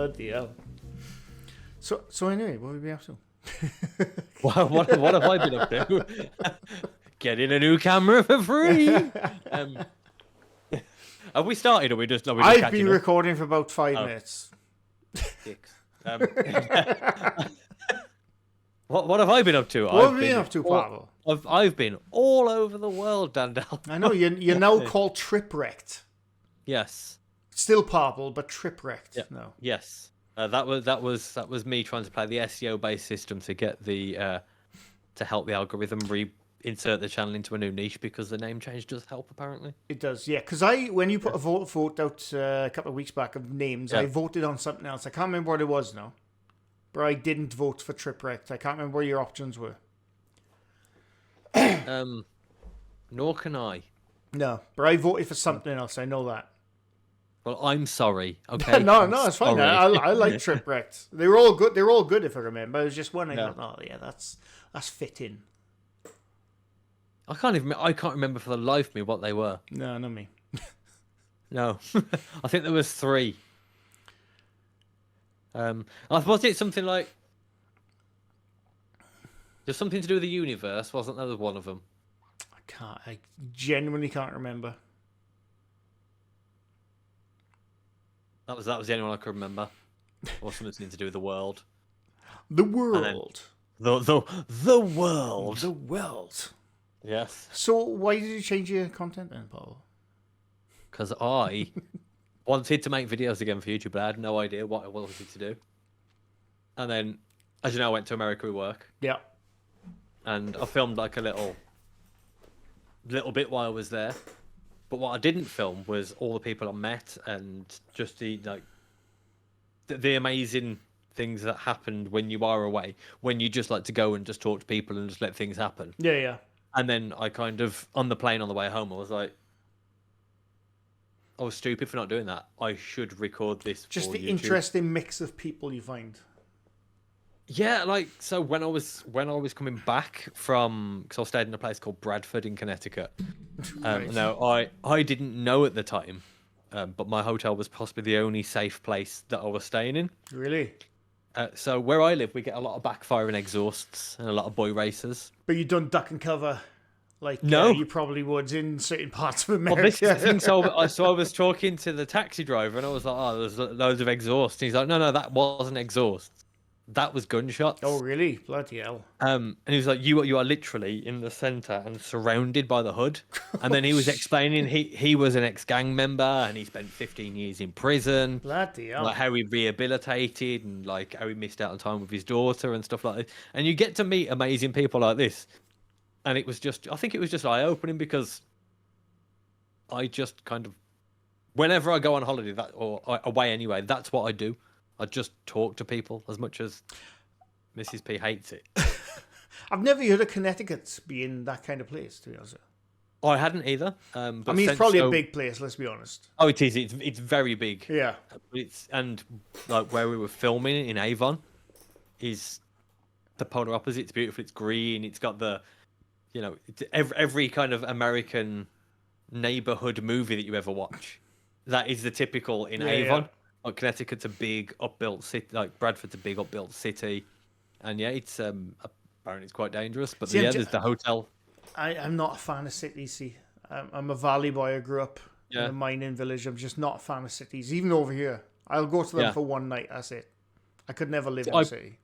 Bloody hell. So anyway, what have we been up to? What have I been up to? Getting a new camera for free. Have we started, or we just? I've been recording for about 5 minutes. Dicks. What have I been up to? What have you been up to, Pavel? I've been all over the world, Dandel. I know you're now called Tripwrecked. Yes. Still Pavel, but Tripwrecked. Yeah. No. Yes. That was me trying to play the SEO based system to get to help the algorithm insert the channel into a new niche, because the name change does help apparently. It does, yeah. Because when you put a vote out a couple of weeks back of names, I voted on something else. I can't remember what it was now, but I didn't vote for Tripwrecked. I can't remember what your options were. Nor can I. No, but I voted for something else. I know that. Well, I'm sorry. Okay. no, it's fine. I like Tripwrecked. They were all good. They were all good, if I remember. It was just one I thought, oh yeah, that's fitting. I can't remember for the life of me what they were. No, not me. No, I think there was 3. Was it something like? There's something to do with the universe, wasn't there? One of them. I genuinely can't remember. That was the only one I could remember. Or something to do with the world. The world. The world. The world. Yes. So why did you change your content then, Paul? Because I wanted to make videos again for YouTube, but I had no idea what I wanted to do. And then, as you know, I went to America with work. Yeah. And I filmed like a little bit while I was there. But what I didn't film was all the people I met and just the amazing things that happened when you are away, when you just like to go and just talk to people and just let things happen. Yeah. And then I kind of, on the plane on the way home, I was like, I was stupid for not doing that. I should record this. Just for the YouTube. interesting mix of people you find. Yeah, so when I was coming back from, because I stayed in a place called Bradford in Connecticut. Right. Now I didn't know at the time, but my hotel was possibly the only safe place that I was staying in. Really? So where I live, we get a lot of backfiring exhausts and a lot of boy racers. But you don't duck and cover like no. You probably would in certain parts of America. Well, this is the thing. So I was talking to the taxi driver and I was like, oh, there's loads of exhaust. And he's like, no, that wasn't exhaust. That was gunshots. Oh, really? Bloody hell. And he was like, you are literally in the centre and surrounded by the hood. And then he was explaining he was an ex-gang member and he spent 15 years in prison. Bloody hell. Like how he rehabilitated and like how he missed out on time with his daughter and stuff like that. And you get to meet amazing people like this. And I think it was just eye-opening, because I just kind of, whenever I go on holiday or away anyway, that's what I do. I just talk to people, as much as Mrs. P hates it. I've never heard of Connecticut being that kind of place, to be honest. I hadn't either. But I mean, it's probably a big place, let's be honest. Oh, it is. It's very big. Yeah. And like where we were filming in Avon is the polar opposite. It's beautiful. It's green. It's got the, every kind of American neighborhood movie that you ever watch. That is the typical in Avon. Yeah. Like Connecticut's a big upbuilt city, like Bradford's a big upbuilt city, and yeah, it's apparently it's quite dangerous. But there's the hotel. I'm not a fan of cities. See, I'm a valley boy. I grew up in a mining village. I'm just not a fan of cities, even over here. I'll go to them for one night. That's it. I could never live in a city.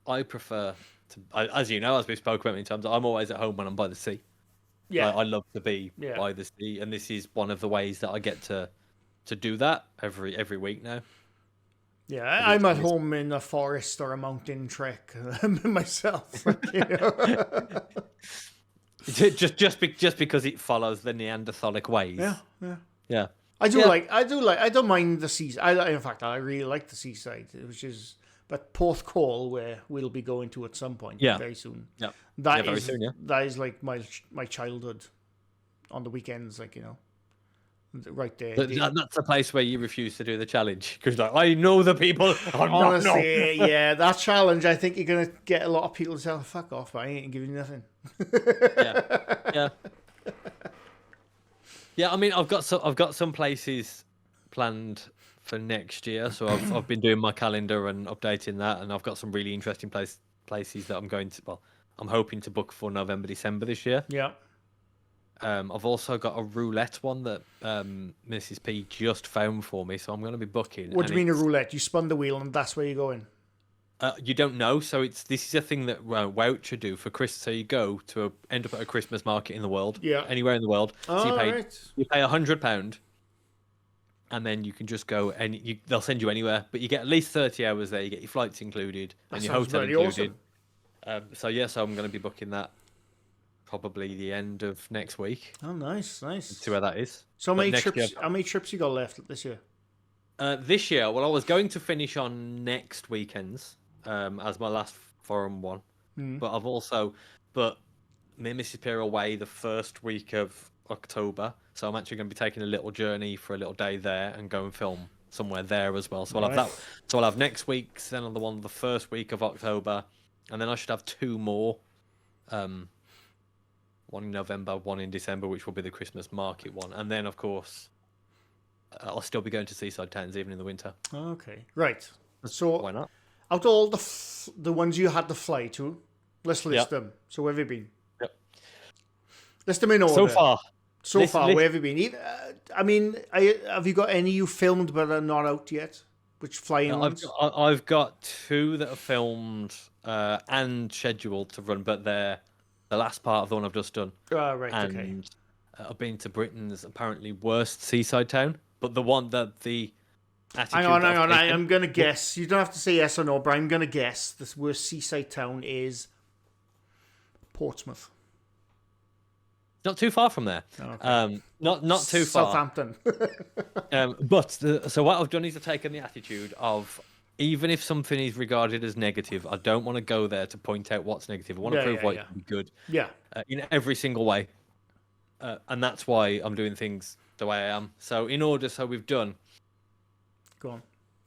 I prefer to, as you know, as we spoke about many times, I'm always at home when I'm by the sea. Yeah, I love to be by the sea, and this is one of the ways that I get to do that every week now. Yeah, I'm at home in a forest or a mountain trek myself. just because it follows the Neanderthalic ways. Yeah. I don't mind the seaside. In fact, I really like the seaside, which is but Porth Call, where we'll be going to at some point very soon. Yeah. That is like my childhood on the weekends, right there. That's a place where you refuse to do the challenge because I know the people. Honestly, yeah, that challenge. I think you're gonna get a lot of people to say, "Fuck off!" But I ain't giving you nothing. Yeah. I mean, I've got some places planned for next year. So I've been doing my calendar and updating that, and I've got some really interesting places that I'm going to. Well, I'm hoping to book for November, December this year. Yeah. I've also got a roulette one that Mrs. P just found for me, so I'm going to be booking. What do you mean a roulette? You spun the wheel and that's where you're going? You don't know, so this is a thing that Woucher do for Christmas. So you go to end up at a Christmas market in the world, anywhere in the world. So you pay £100, and then you can just go and they'll send you anywhere. But you get at least 30 hours there. You get your flights included and your hotel included. Awesome. So I'm going to be booking that probably the end of next week. Oh, nice. Let's see where that is. So how many trips you got left this year? This year, well, I was going to finish on next weekends. As my last foreign one, but me and Mrs. P are away the first week of October, so I'm actually going to be taking a little journey for a little day there and go and film somewhere there as well. So I'll have that. So I'll have next week's, then on the first week of October, and then I should have 2 more. One in November, one in December, which will be the Christmas market one, and then of course I'll still be going to seaside towns even in the winter. Okay, right. So why not? Out of all the ones you had to fly to, let's list them. So where have you been? Yep. List them in order. So far, where have you been? Have you got any you filmed but are not out yet? Which flying ones? I've got 2 that are filmed and scheduled to run, but they're the last part of the one I've just done. Right, and, okay. I've been to Britain's apparently worst seaside town, but the one that the... Hang on. I'm going to guess. You don't have to say yes or no, but I'm going to guess the worst seaside town is Portsmouth. Not too far from there. Okay. Not too far. Southampton. So what I've done is I've taken the attitude of, even if something is regarded as negative, I don't want to go there to point out what's negative. I want to prove why it can be good. Yeah. In every single way. And that's why I'm doing things the way I am. So we've done... Go on.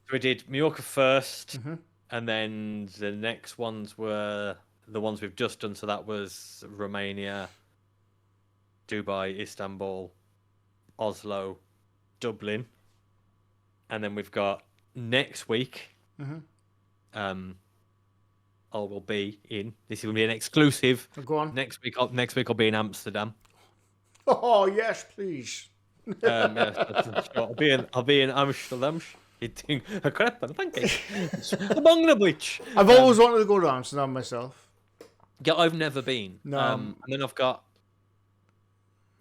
So we did Mallorca first, and then the next ones were the ones we've just done. So that was Romania, Dubai, Istanbul, Oslo, Dublin, and then we've got next week. I will be in. This is going to be an exclusive. Go on. Next week I'll be in Amsterdam. Oh yes, please. I'll be in Amsterdam. Eating a crepe and a pancake. Among the which I've always wanted to go to Amsterdam myself. Yeah, I've never been. No. And then I've got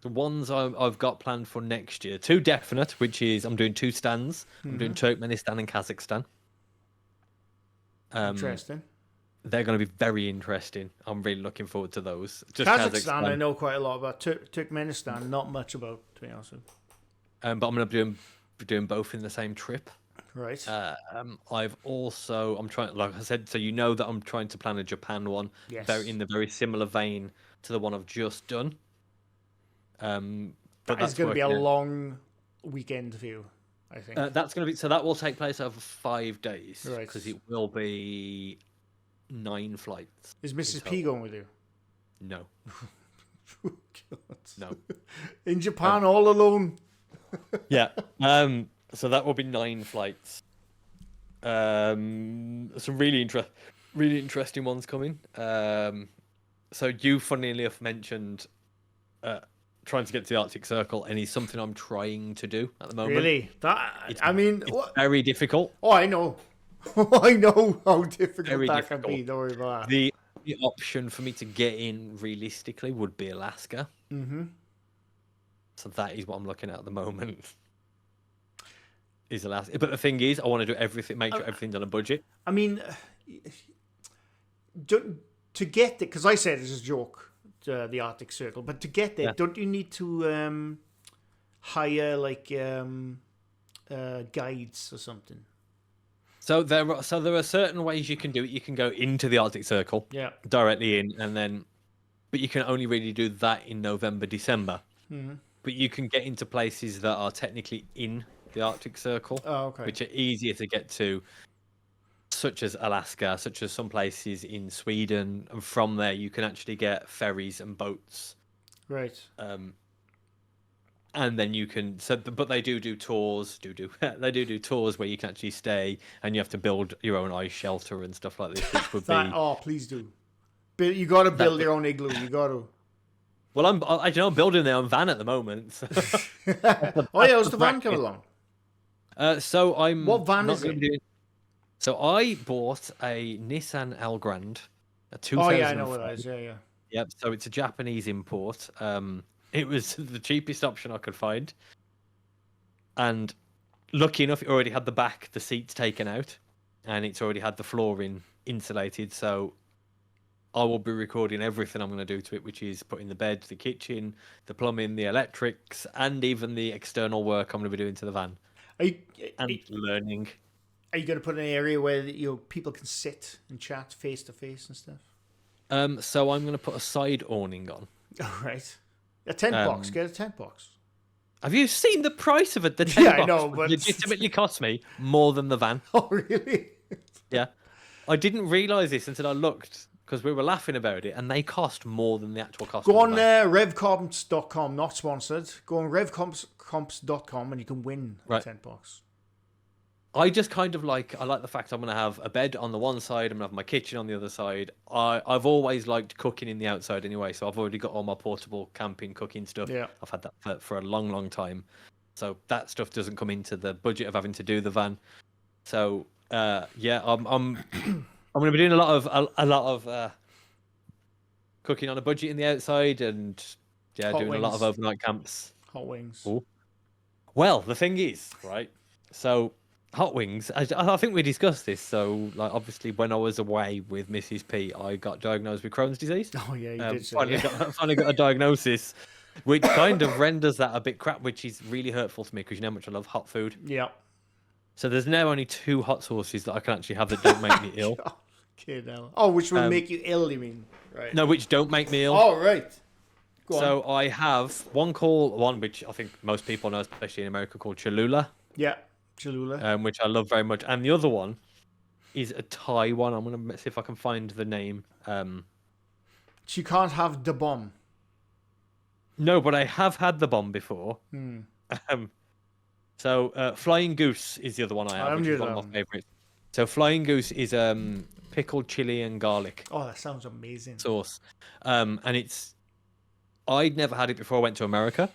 the ones I've got planned for next year. 2 definite, which is I'm doing 2 stands. I'm doing Turkmenistan and Kazakhstan. Interesting. They're going to be very interesting. I'm really looking forward to those. Just Kazakhstan, I know quite a lot about. Turkmenistan, not much about, to be honest with you. But I'm going to be doing both in the same trip. Right. I'm trying, like I said, so you know that I'm trying to plan a Japan one. Yes. In the very similar vein to the one I've just done. But that's going to be a long weekend for you, I think. That's going to be, so that will take place over 5 days. Right. Because it will be 9 flights. Is Mrs. P going with you? No. Oh, God. No. In Japan, all alone. Yeah. So that will be 9 flights. Some really interesting ones coming. So you, funnily enough, mentioned trying to get to the Arctic Circle, and it's something I'm trying to do at the moment. Really? It's very difficult. Oh, I know. I know how difficult that can be. Don't worry about that. The option for me to get in realistically would be Alaska. Mm-hmm. So that is what I'm looking at the moment. Is Alaska. But the thing is, I want to do everything, make sure everything's on a budget. I mean, to get there, because I said it's a joke, the Arctic Circle, but to get there, don't you need to hire like guides or something? So there are certain ways you can do it. You can go into the Arctic Circle, directly in, but you can only really do that in November, December. Mm-hmm. But you can get into places that are technically in the Arctic Circle, which are easier to get to, such as Alaska, such as some places in Sweden, and from there you can actually get ferries and boats, right, and then you can. But they do tours. They do tours where you can actually stay, and you have to build your own ice shelter and stuff like this, which would be. Oh, please do. You got to build your own igloo. You got to. Well, I'm building their own van at the moment. So. Oh yeah, how's the van coming along? So I'm. What van is it? So I bought a Nissan Elgrand, a 2005. Oh yeah, I know what that is. Yeah. Yep. So it's a Japanese import. It was the cheapest option I could find, and lucky enough, it already had the seats taken out, and it's already had the flooring insulated. So I will be recording everything I'm going to do to it, which is putting the bed, the kitchen, the plumbing, the electrics, and even the external work I'm going to be doing to the van. Learning. Are you going to put an area where people can sit and chat face to face and stuff? So I'm going to put a side awning on. All right. A tent box. Get a tent box. Have you seen the price of it? The tent box I know, but legitimately cost me more than the van. Oh, really? Yeah. I didn't realise this until I looked, because we were laughing about it, and they cost more than the actual cost. Go on revcomps.com, not sponsored. Go on revcomps.com and you can win a tent box. I just kind of I like the fact I'm going to have a bed on the one side, I'm going to have my kitchen on the other side. I've always liked cooking in the outside anyway, so I've already got all my portable camping cooking stuff. Yeah. I've had that for a long, long time. So that stuff doesn't come into the budget of having to do the van. So, yeah, I'm going to be doing a lot of cooking on a budget in the outside, and doing a lot of overnight camps. Hot wings. Ooh. Well, the thing is, right? So hot wings. I think we discussed this. So, obviously, when I was away with Mrs. P, I got diagnosed with Crohn's disease. Oh yeah, you did. Finally got a diagnosis, which kind of renders that a bit crap, which is really hurtful to me because you know how much I love hot food. Yeah. So there's now only 2 hot sauces that I can actually have that don't make me ill. Oh, which will make you ill, you mean? Right. No, which don't make me ill. Oh, right. Go on. So I have one which I think most people know, especially in America, called Cholula. Yeah, Cholula. Which I love very much. And the other one is a Thai one. I'm going to see if I can find the name. So you can't have the bomb. No, but I have had the bomb before. So Flying Goose is the other one I have, which is one of my favourites. So Flying Goose is pickled chili and garlic. Oh, that sounds amazing. Sauce. And I'd never had it before I went to America.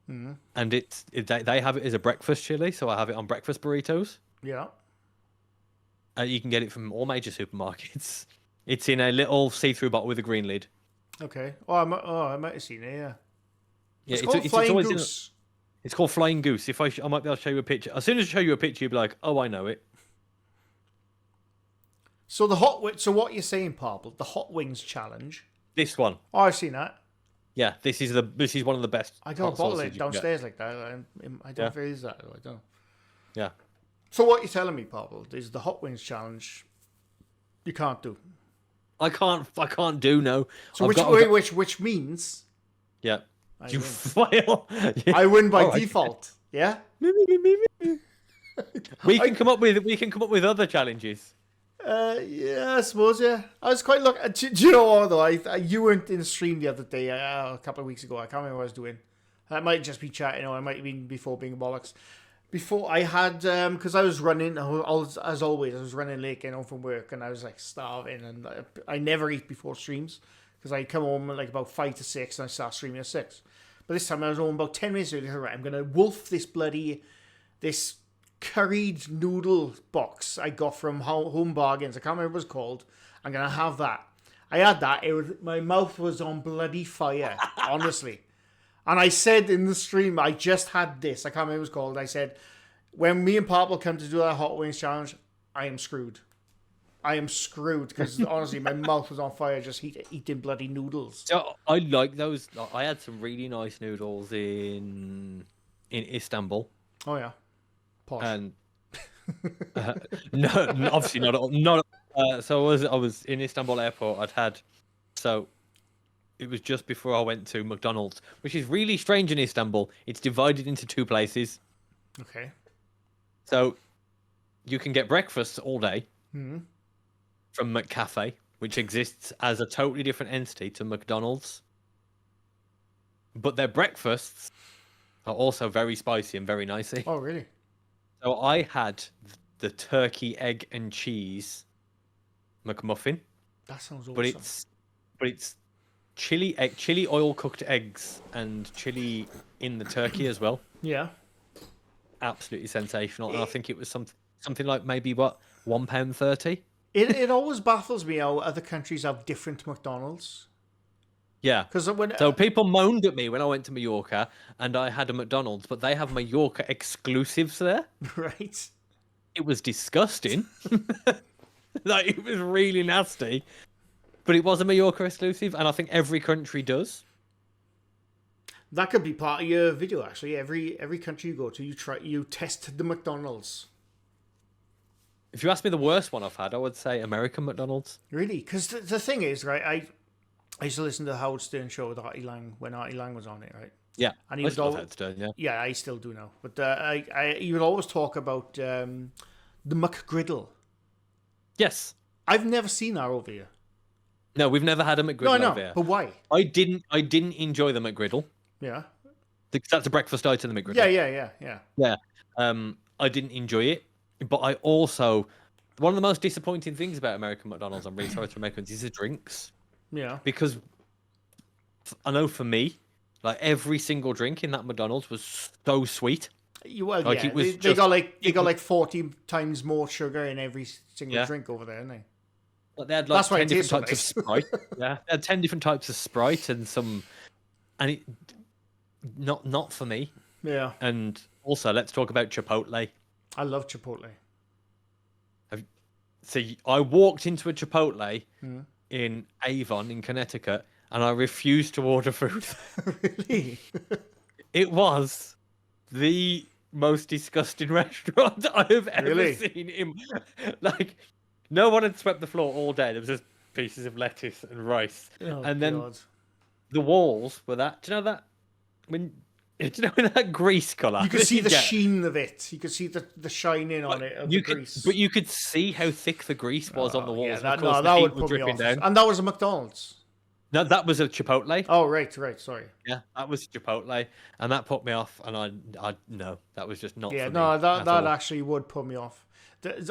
And they have it as a breakfast chili, so I have it on breakfast burritos. Yeah. You can get it from all major supermarkets. It's in a little see-through bottle with a green lid. Okay. I might have seen it, yeah. It's called Flying Goose. It's called Flying Goose. If I might be able to show you a picture. As soon as I show you a picture, you'll be like, "Oh, I know it." So so what you're saying, Pablo? The hot wings challenge. This one. Oh, I've seen that. Yeah, this is one of the best. I got a bottle it downstairs like that. I don't use that. I don't. Yeah. So what you're telling me, Pablo, is the hot wings challenge? You can't do. I can't do no. So which means. Yeah. You fail. Yeah. I win by default. Yeah. We can come up with other challenges. Yeah, I suppose. Yeah, I was quite looking. Do you know what though? You weren't in the stream the other day. A couple of weeks ago. I can't remember what I was doing. I might just be chatting, or I might have been before being bollocks. Before I had, because I was running, as always, I was running late getting home from work, and I was like starving, and I never eat before streams because I come home like about 5 to 6, and I start streaming at 6. But this time I was home about 10 minutes earlier. Right, I'm gonna wolf this curried noodle box I got from Home Bargains. I can't remember what it's called. I'm gonna have that. I had that. My mouth was on bloody fire, honestly. And I said in the stream, I just had this. I can't remember what it's called. I said, when me and Pablo come to do that hot wings challenge, I am screwed. I am screwed because honestly, my mouth was on fire just eating bloody noodles. So I like those. I had some really nice noodles in Istanbul. Oh yeah. Posh. And no, obviously not. So I was in Istanbul airport. So it was just before I went to McDonald's, which is really strange in Istanbul. It's divided into 2 places. Okay. So you can get breakfast all day from McCafe, which exists as a totally different entity to McDonald's. But their breakfasts are also very spicy and very nicey. Oh, really? So I had the turkey, egg, and cheese McMuffin, That sounds but awesome. it's chili oil cooked eggs and chili in the turkey as well. Yeah. Absolutely sensational. And I think it was something like maybe what £1.30. It always baffles me how other countries have different McDonald's. Yeah. Because when So people moaned at me when I went to Mallorca and I had a McDonald's, but they have Mallorca exclusives there. right. It was disgusting. Like it was really nasty. But it was a Mallorca exclusive, and I think every country does. That could be part of your video, actually. Every country you go to, you test the McDonald's. If you ask me the worst one I've had, I would say American McDonald's. Really? Because the thing is, right, I used to listen to the Howard Stern show with Artie Lang when Artie Lang was on it, right? Yeah, And he I was still all, Howard Stern, yeah. Yeah, I still do now. But he would always talk about the McGriddle. Yes. I've never seen that over here. No, we've never had a McGriddle No, over here. but why? I didn't enjoy the McGriddle. Yeah. That's a breakfast item, the McGriddle. Yeah. I didn't enjoy it, but I also one of the most disappointing things about American McDonald's, I'm really sorry to Americans, is the drinks. Yeah. Because I know for me, like every single drink in that McDonald's was so sweet. Well, like yeah, they got like 40 times more sugar in every single drink over there, didn't they? But they had like That's why 10 different so types nice. of Sprite. Yeah, they had 10 different types of Sprite and it not for me. Yeah. And also, let's talk about Chipotle. I love Chipotle. So I walked into a Chipotle in Avon in Connecticut, and I refused to order food. Really? It was the most disgusting restaurant I have ever seen. Like, no one had swept the floor all day. There was just pieces of lettuce and rice, and then the walls were that. Do you know that when? Do you know in that grease colour? You could see the sheen of it. You could see the shining on it of the grease. But you could see how thick the grease was on the walls. Yeah, and of course, that would put me off. Down. And that was a McDonald's. No, that was a Chipotle. Oh, right, sorry. Yeah, that was Chipotle, and that put me off. And I no, that was just not. Yeah, for no, me that actually would put me off.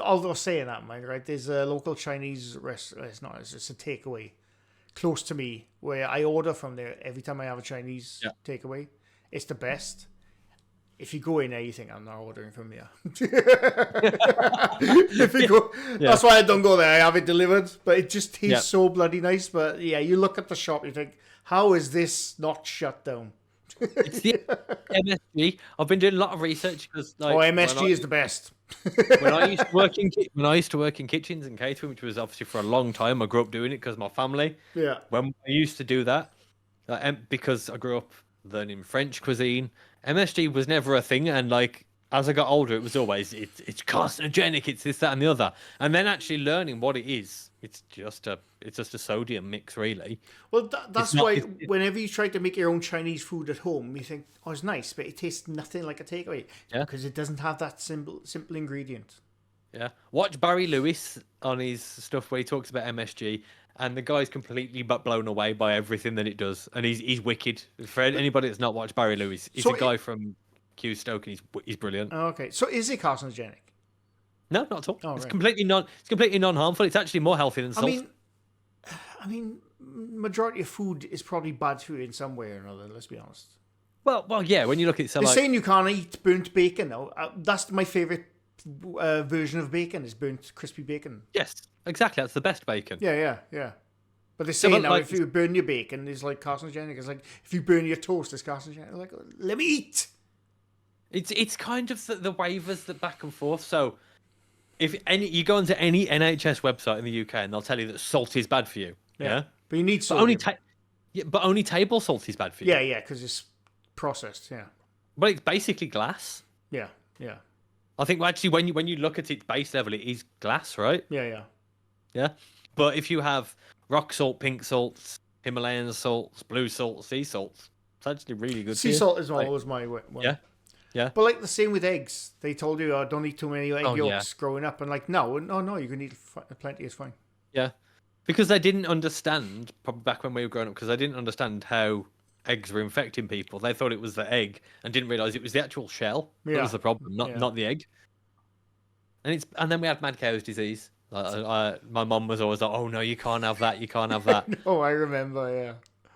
Although saying that, mind, right? There's a local Chinese restaurant. It's just a takeaway close to me where I order from there every time I have a Chinese takeaway. It's the best. If you go in there, you think I'm not ordering from here. If you go, that's why I don't go there. I have it delivered, but it just tastes so bloody nice. But yeah, you look at the shop, you think, how is this not shut down? It's the MSG. I've been doing a lot of research because MSG is the best. when I used to work in kitchens and catering, which was obviously for a long time, I grew up doing it because my family. Yeah. When I used to do that, because I grew up learning French cuisine, MSG was never a thing, and like as I got older, it was always it's carcinogenic, it's this, that, and the other. And then actually learning what it is, it's just a sodium mix, really. Well, that's why whenever you try to make your own Chinese food at home, you think, oh, it's nice, but it tastes nothing like a takeaway. Yeah. Because it doesn't have that simple ingredient. Yeah. Watch Barry Lewis on his stuff where he talks about MSG. And the guy's completely blown away by everything that it does, and he's wicked. For anybody that's not watched Barry Lewis, he's a guy from Q Stoke, and he's brilliant. Okay, so is it carcinogenic? No, not at all. Oh, it's right. completely non-harmful. It's actually more healthy than salt. I mean, majority of food is probably bad for you in some way or another. Let's be honest. Well, yeah. When you look at it, they're saying you can't eat burnt bacon though. That's my favorite version of bacon is burnt crispy bacon. Yes, exactly. That's the best bacon. Yeah. But they're saying now if you burn your bacon, it's like carcinogenic. It's like if you burn your toast, it's carcinogenic. Like, let me eat. It's kind of the waivers that back and forth. So if you go onto any NHS website in the UK and they'll tell you that salt is bad for you. Yeah. But you need salt. But only table salt is bad for you. Yeah, because it's processed. Yeah. But it's basically glass. Yeah. I think actually when you look at its base level, it is glass, right? Yeah. But if you have rock salt, pink salts, Himalayan salts, blue salts, sea salts, it's actually really good. Sea salt is always my one. Yeah. But like the same with eggs, they told you, don't eat too many egg yolks growing up, and like no, you can eat plenty. It's fine. Yeah, because they didn't understand probably back when we were growing up, because they didn't understand how eggs were infecting people. They thought it was the egg and didn't realize it was the actual shell that Yeah. was the problem, not the egg. And then we had mad cow's disease. My mum was always like, "Oh no, you can't have that. You can't have that." Oh, I remember. Yeah.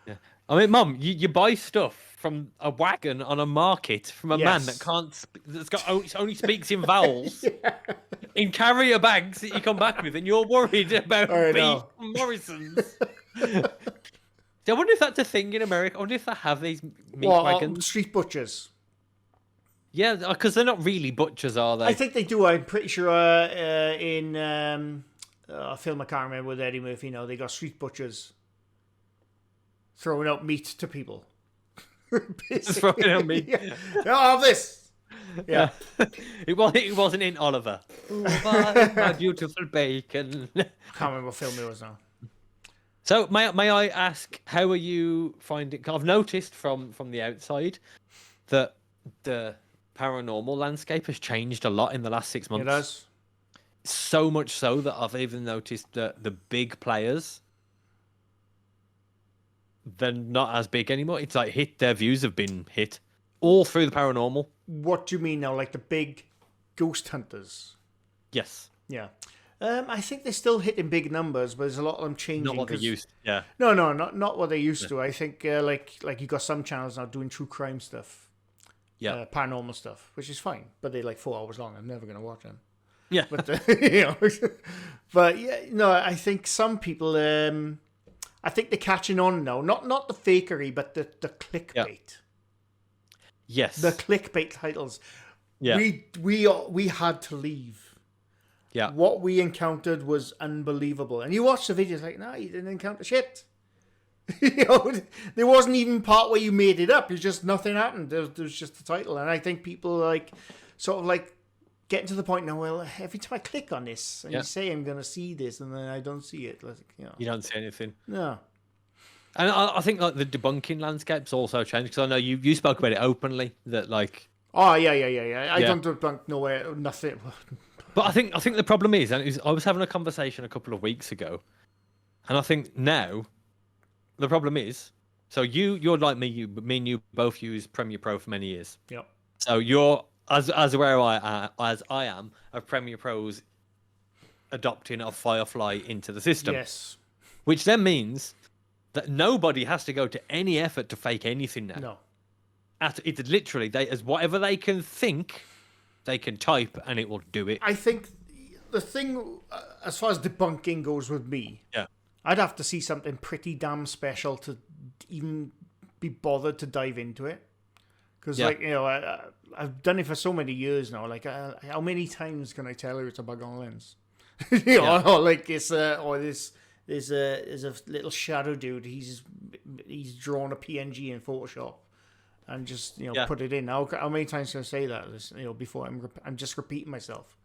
Yeah. I mean, Mum, you buy stuff from a wagon on a market from a man that Yes. only speaks in vowels in carrier bags that you come back with, and you're worried about I beef know. from Morrison's. I wonder if that's a thing in America. I wonder if they have these meat wagons. Street butchers. Yeah, because they're not really butchers, are they? I think they do. I'm pretty sure in a film I can't remember with Eddie Murphy. No, they got street butchers throwing out meat to people. Throwing out meat. Yeah. I'll have this. Yeah. It wasn't in Oliver. Ooh, my beautiful bacon. Can't remember what film it was now. So may I ask, how are you finding? 'Cause I've noticed from the outside that the paranormal landscape has changed a lot in the last 6 months. It does. So much so that I've even noticed that the big players, they're not as big anymore. It's like their views have been hit all through the paranormal. What do you mean now? Like the big ghost hunters? Yes. Yeah. I think they're still hitting big numbers, but there's a lot of them changing. Not what they used. Yeah. No, not what they used to. I think like you got some channels now doing true crime stuff. Yeah. Paranormal stuff, which is fine, but they're like 4 hours long. I'm never going to watch them. Yeah. But but yeah, no, I think some people, I think they're catching on now. Not the fakery, but the clickbait. Yeah. Yes. The clickbait titles. Yeah. We had to leave. Yeah. What we encountered was unbelievable, and you watch the videos like, no, you didn't encounter shit. There wasn't even part where you made it up. It's just nothing happened. There was just the title, and I think people sort of getting to the point now. Well, every time I click on this and you say I'm going to see this, and then I don't see it, you don't see anything. No. And I think the debunking landscape's also changed, because I know you spoke about it openly that Oh yeah. I don't debunk nowhere, nothing. But I think the problem is, I was having a conversation a couple of weeks ago, and I think now the problem is, so you're like me, me and you both use Premiere Pro for many years. Yep. So you're as aware as I am of Premiere Pro's adopting of Firefly into the system. Yes. Which then means that nobody has to go to any effort to fake anything now. No. It's literally as whatever they can think, they can type and it will do it. I think the thing, as far as debunking goes with me, I'd have to see something pretty damn special to even be bothered to dive into it. Because, I've done it for so many years now. Like, how many times can I tell her it's a bug on lens? Or like it's there's a little shadow dude. He's drawn a PNG in Photoshop and just put it in. How many times can I say that? Before I'm just repeating myself.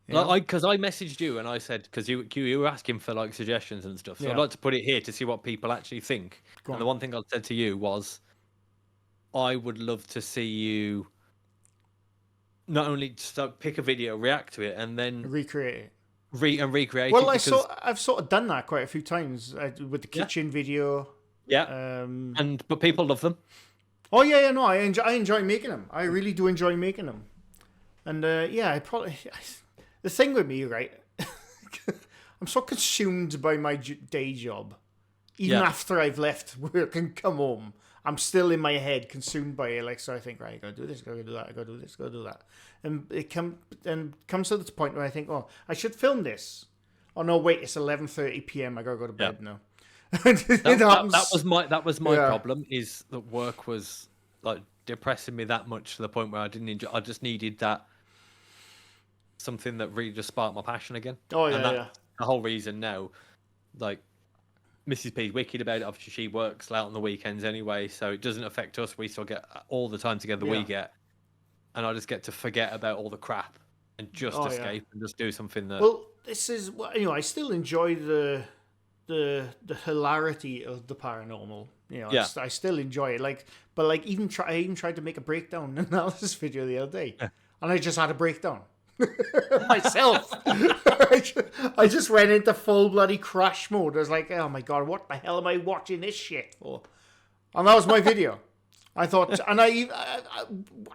Because I messaged you and I said, because you were asking for suggestions and stuff, so I'd like to put it here to see what people actually think. And the one thing I said to you was, I would love to see you not only just pick a video, react to it, and then recreate it. Recreate it. Well, I've sort of done that quite a few times with the kitchen video. Yeah. But people love them. Oh yeah, no, I enjoy making them. I really do enjoy making them. And the thing with me, right? I'm so consumed by my day job. Even after I've left work and come home, I'm still in my head consumed by it. So I think, right, I gotta do this, gotta do that, I gotta do this, gotta do that. And it comes to this point where I think, oh, I should film this. Oh no, wait, it's 11:30 p.m. I gotta go to bed now. That was my problem, is that work was depressing me that much to the point where I didn't enjoy. I just needed that something that really just sparked my passion again. Oh yeah, and that's the whole reason now. Mrs. P's wicked about it. Obviously, she works out on the weekends anyway, so it doesn't affect us. We still get all the time together we get, and I just get to forget about all the crap and just escape and just do something that. Well, this is I still enjoy the hilarity of the paranormal. I still enjoy it. I even tried to make a breakdown analysis video the other day, and I just had a breakdown. Myself. I just went into full bloody crash mode. I was like, oh my god, what the hell am I watching this shit for? And that was my video. I thought, and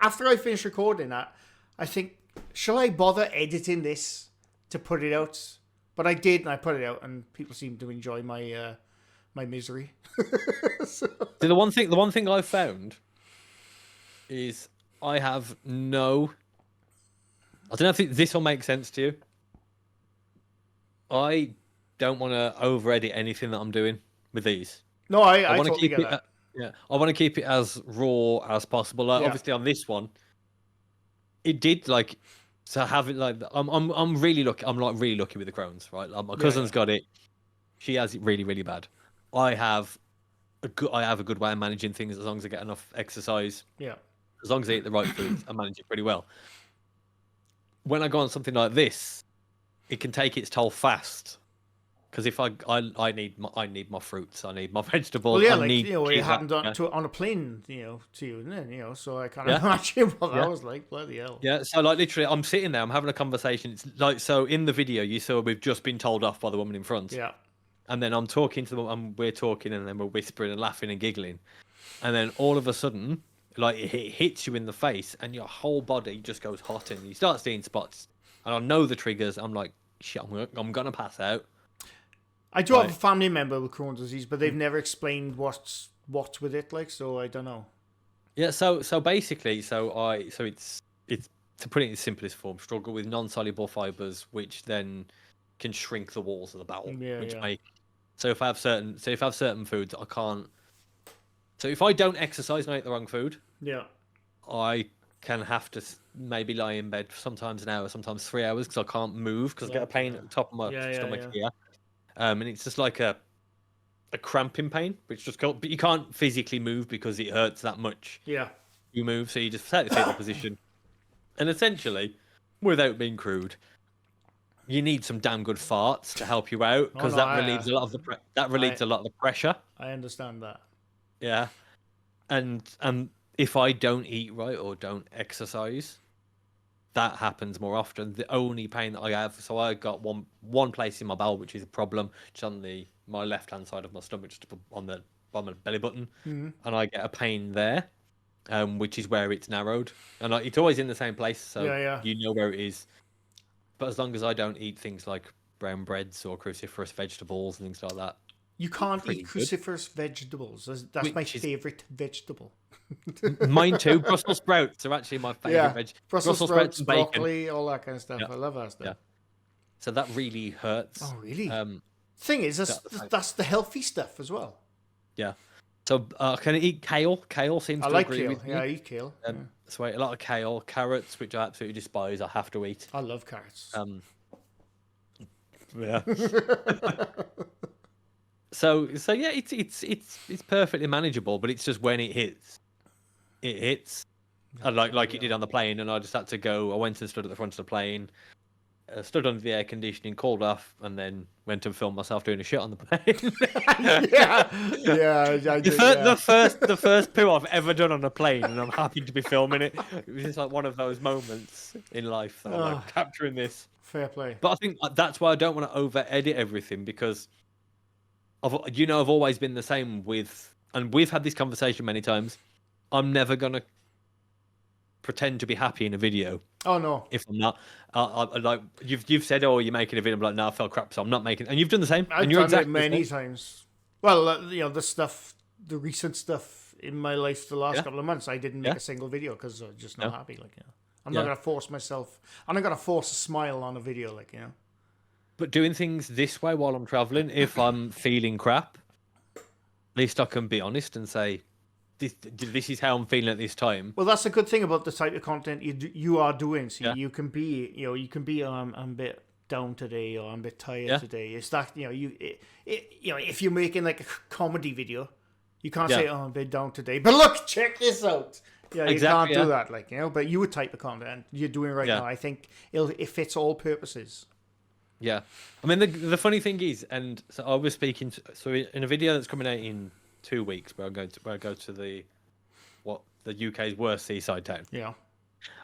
after I finished recording that, I think, shall I bother editing this to put it out? But I did, and I put it out, and people seem to enjoy my my misery. So. See, the one thing I've found is I have no. I don't know if this will make sense to you. I don't want to over edit anything that I'm doing with these. No, I want to totally keep get it. that. Yeah, I want to keep it as raw as possible. Like, obviously, on this one, it did like to have it like. I'm really lucky. I'm like really lucky with the Crohn's, right? My cousin's got it. She has it really, really bad. I have a good way of managing things as long as I get enough exercise. Yeah. As long as I eat the right foods, I manage it pretty well. When I go on something like this, it can take its toll fast. Because if I need my fruits, I need my vegetables. Well, yeah, I like, need it happened on a plane, to you, and then, so I can't imagine what that was like. Bloody hell. Yeah, so like literally, I'm sitting there, I'm having a conversation. It's like, so in the video you saw we've just been told off by the woman in front. Yeah. And then I'm talking to them, and we're talking, and then we're whispering and laughing and giggling, and then all of a sudden, like it hits you in the face, and your whole body just goes hot, and you start seeing spots. And I know the triggers. I'm like, shit, I'm gonna pass out. I do have a family member with Crohn's disease, but they've never explained what's with it, like, so I don't know. Yeah, so basically, it's to put it in the simplest form, struggle with non-soluble fibers, which then can shrink the walls of the bowel, make. So if I have certain foods, I can't. So if I don't exercise and I eat the wrong food, I can have to maybe lie in bed for sometimes an hour, sometimes 3 hours, because I can't move because I get a pain at the top of my stomach here. And it's just like a cramping pain, which just but you can't physically move because it hurts that much. Yeah. You move, so you just take the fetal position. And essentially, without being crude, you need some damn good farts to help you out, because that relieves a lot of the pressure. I understand that. Yeah. And if I don't eat right or don't exercise, that happens more often. The only pain that I have, so I got one place in my bowel which is a problem, which is on my left hand side of my stomach, just on the belly button, and I get a pain there, which is where it's narrowed, and it's always in the same place, so you know where it is. But as long as I don't eat things like brown breads or cruciferous vegetables and things like that, you can't eat cruciferous vegetables. That's my favorite vegetable. Mine too. Brussels sprouts are actually my favorite veg. Brussels sprouts, broccoli, all that kind of stuff. I love that stuff. Yeah. So that really hurts. Oh, really? Thing is, that's the healthy stuff as well. Yeah. So can I eat kale? Kale seems to agree kale. with me. Yeah, I eat kale. So I eat a lot of kale, carrots, which I absolutely despise. I have to eat. I love carrots. Yeah. So yeah, it's perfectly manageable, but it's just when it hits. And like it did on the plane, and I just had to go. I went and stood at the front of the plane, stood under the air conditioning, called off, and then went and filmed myself doing a shit on the plane. The first poo I've ever done on a plane, and I'm happy to be filming it. It was just like one of those moments in life that I'm like capturing this. Fair play. But I think that's why I don't want to over edit everything, because I've always been the same with, and we've had this conversation many times. I'm never gonna pretend to be happy in a video. Oh no! If I'm not, like you've said, oh, you're making a video. I'm like, no, I felt crap, so I'm not making. And you've done the same. I've done it many times. Well, the recent stuff in my life, the last couple of months, I didn't make a single video because I'm just not happy. Like, I'm not gonna force myself. I'm not gonna force a smile on a video, like, But doing things this way while I'm traveling, if I'm feeling crap, at least I can be honest and say, this is how I'm feeling at this time. Well, that's a good thing about the type of content you are doing. So you can be, I'm a bit down today, or I'm a bit tired today. It's that, if you're making like a comedy video, you can't say, oh, I'm a bit down today, but look, check this out. Yeah, you can't do that, like, but you would type of content you're doing right now. I think it fits all purposes. Yeah, I mean the funny thing is, and so I was speaking in a video that's coming out in 2 weeks, where I go to the UK's worst seaside town. Yeah.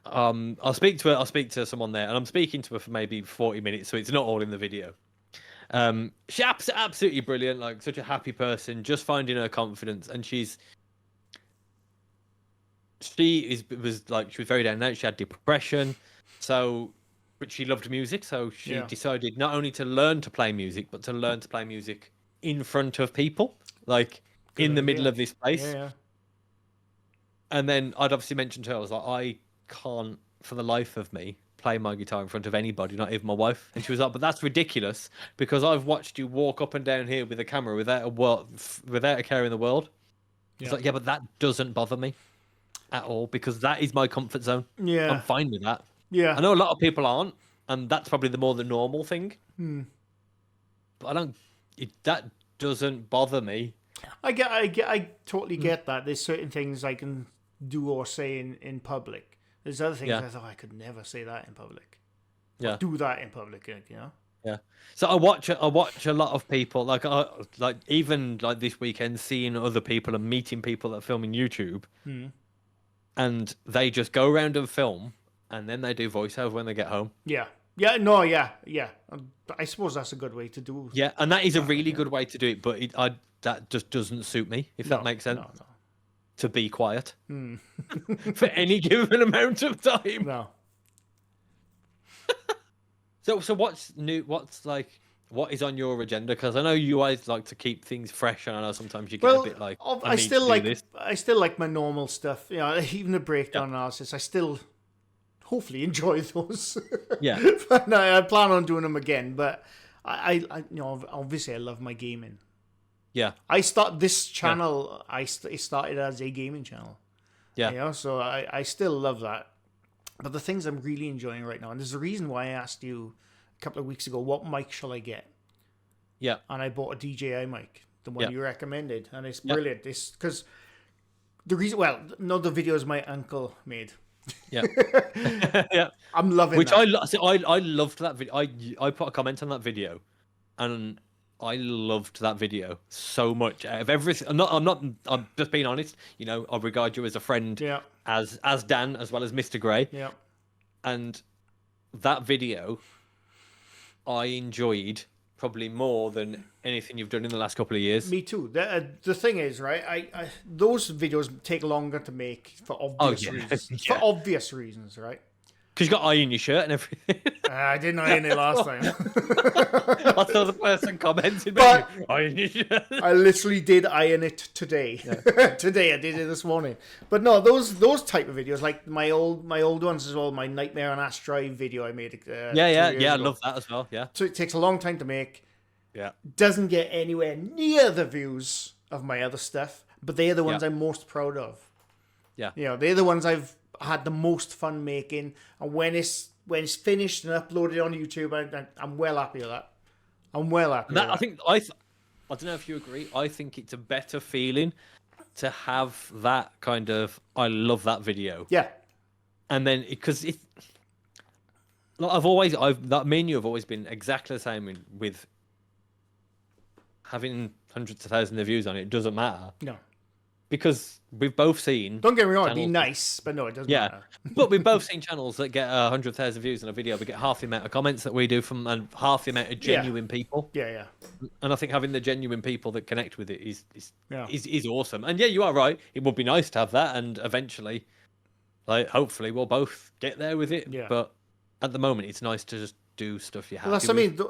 I'll speak to someone there, and I'm speaking to her for maybe 40 minutes, so it's not all in the video. She's absolutely brilliant, like such a happy person, just finding her confidence, and she's was like she was very down and out. She had depression, so but she loved music, so she Yeah. decided not only to learn to play music, but to learn to play music in front of people, like Good in the middle idea. of this place. Yeah. And then I'd obviously mentioned to her, I was like, I can't for the life of me play my guitar in front of anybody, not even my wife. And she was like, but that's ridiculous because I've watched you walk up and down here with a camera without a care in the world. It's like, yeah, but that doesn't bother me at all because that is my comfort zone. Yeah. I'm fine with that. Yeah. I know a lot of people aren't, and that's probably the more the normal thing. Hmm. But that doesn't bother me. I totally get that. There's certain things I can do or say in public. There's other things I thought I could never say that in public. Yeah. Or do that in public, you know? Yeah. So I watch a lot of people like even like this weekend seeing other people and meeting people that are filming YouTube, and they just go around and film, and then they do voiceover when they get home. Yeah. Yeah. No. Yeah. Yeah. I suppose that's a good way to do. Yeah, and that is a really good way to do it, but that just doesn't suit me, if that makes sense. No. To be quiet for any given amount of time. No. So what's new? What is on your agenda? Because I know you always like to keep things fresh, and I know sometimes you get a bit like. I still like my normal stuff. You know, even the breakdown analysis. I still hopefully enjoy those. Yeah. But no, I plan on doing them again. But I obviously I love my gaming. Yeah. I start this channel. It started as a gaming channel. Yeah. You know, so I still love that. But the things I'm really enjoying right now, and there's a reason why I asked you a couple of weeks ago, what mic shall I get? Yeah. And I bought a DJI mic, the one you recommended, and it's brilliant. This because the reason, the videos my uncle made. Yeah. Yeah. I'm loving which that. I loved that video. I put a comment on that video, and I loved that video so much. Of everything, I'm just being honest. You know, I regard you as a friend. Yeah. As Dan, as well as MrGrey. Yeah. And that video, I enjoyed probably more than anything you've done in the last couple of years. Me too. The thing is, right? I those videos take longer to make for obvious reasons. For obvious reasons, right? Because you got eye in your shirt and everything. I didn't iron it last time. I saw the person commenting, but eye in your shirt. I literally did iron it today. Yeah. Today I did it this morning. But no, those type of videos, like my old ones as well. My Nightmare on Ash Drive video I made. 2 years ago. I love that as well. Yeah. So it takes a long time to make. Yeah. Doesn't get anywhere near the views of my other stuff, but they're the ones I'm most proud of. Yeah. You know, they're the ones I've had the most fun making, and when it's finished and uploaded on YouTube, I'm well happy with that. I'm well happy. I think I don't know if you agree. I think it's a better feeling to have that kind of I love that video. Yeah. And then because me and you have always been exactly the same with having hundreds of thousands of views on it. It doesn't matter. No. Because we've both seen. Don't get me wrong, it'd be nice, but no, it doesn't matter. But we've both seen channels that get 100,000 views on a video, but get half the amount of comments that we do from, and half the amount of genuine people. Yeah. And I think having the genuine people that connect with it is awesome. And yeah, you are right. It would be nice to have that, and eventually, like hopefully, we'll both get there with it. Yeah. But at the moment, it's nice to just do stuff you have. Well, that's, I mean, the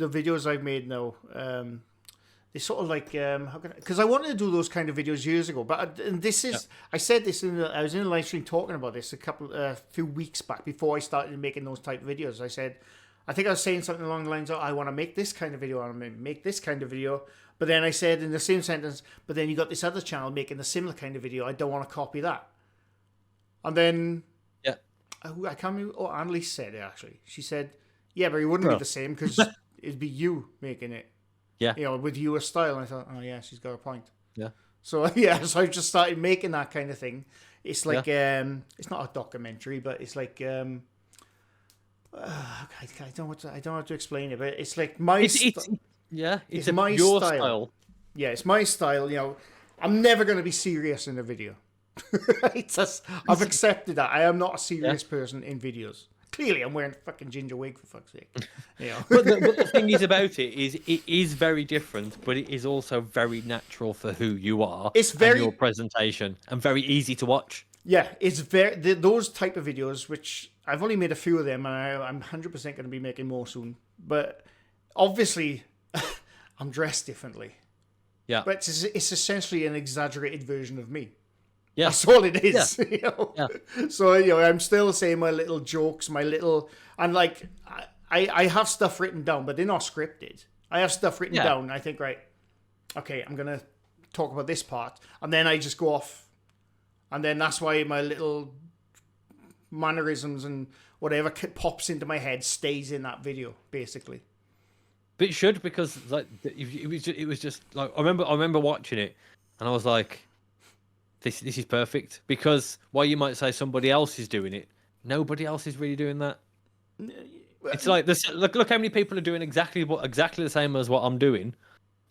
videos I've made now. It's sort of like because I wanted to do those kind of videos years ago, but this is I said this I was in a live stream talking about this a few weeks back before I started making those type of videos. I think I was saying something along the lines of I want to make this kind of video, I want to make this kind of video, but then I said in the same sentence, but then you got this other channel making a similar kind of video. I don't want to copy that, and then I can't remember. Oh, Annalise said it actually. She said, "Yeah, but it wouldn't be the same because it'd be you making it." Yeah. You know, with your style. And I thought, oh, yeah, she's got a point. Yeah. So, so I just started making that kind of thing. It's like, it's not a documentary, but it's like, I don't know how to explain it, but it's like my style. It's my your style. Yeah, it's my style. You know, I'm never going to be serious in a video. I've accepted that. I am not a serious person in videos. Clearly, I'm wearing a fucking ginger wig, for fuck's sake. You know? But the thing is about it is very different, but it is also very natural for who you are. It's very and your presentation and very easy to watch. Yeah, it's those type of videos, which I've only made a few of them, and I'm 100% going to be making more soon. But obviously, I'm dressed differently. Yeah. But it's essentially an exaggerated version of me. Yeah. That's all it is. Yeah. You know? Yeah. So, I'm still saying my little jokes, and like, I have stuff written down, but they're not scripted. I have stuff written down. I think, right, okay, I'm going to talk about this part. And then I just go off. And then that's why my little mannerisms and whatever pops into my head stays in that video, basically. But it should, because like it was just like I remember watching it, and I was like, this is perfect. Because while you might say somebody else is doing it, nobody else is really doing that. It's like this. Look how many people are doing exactly the same as what I'm doing.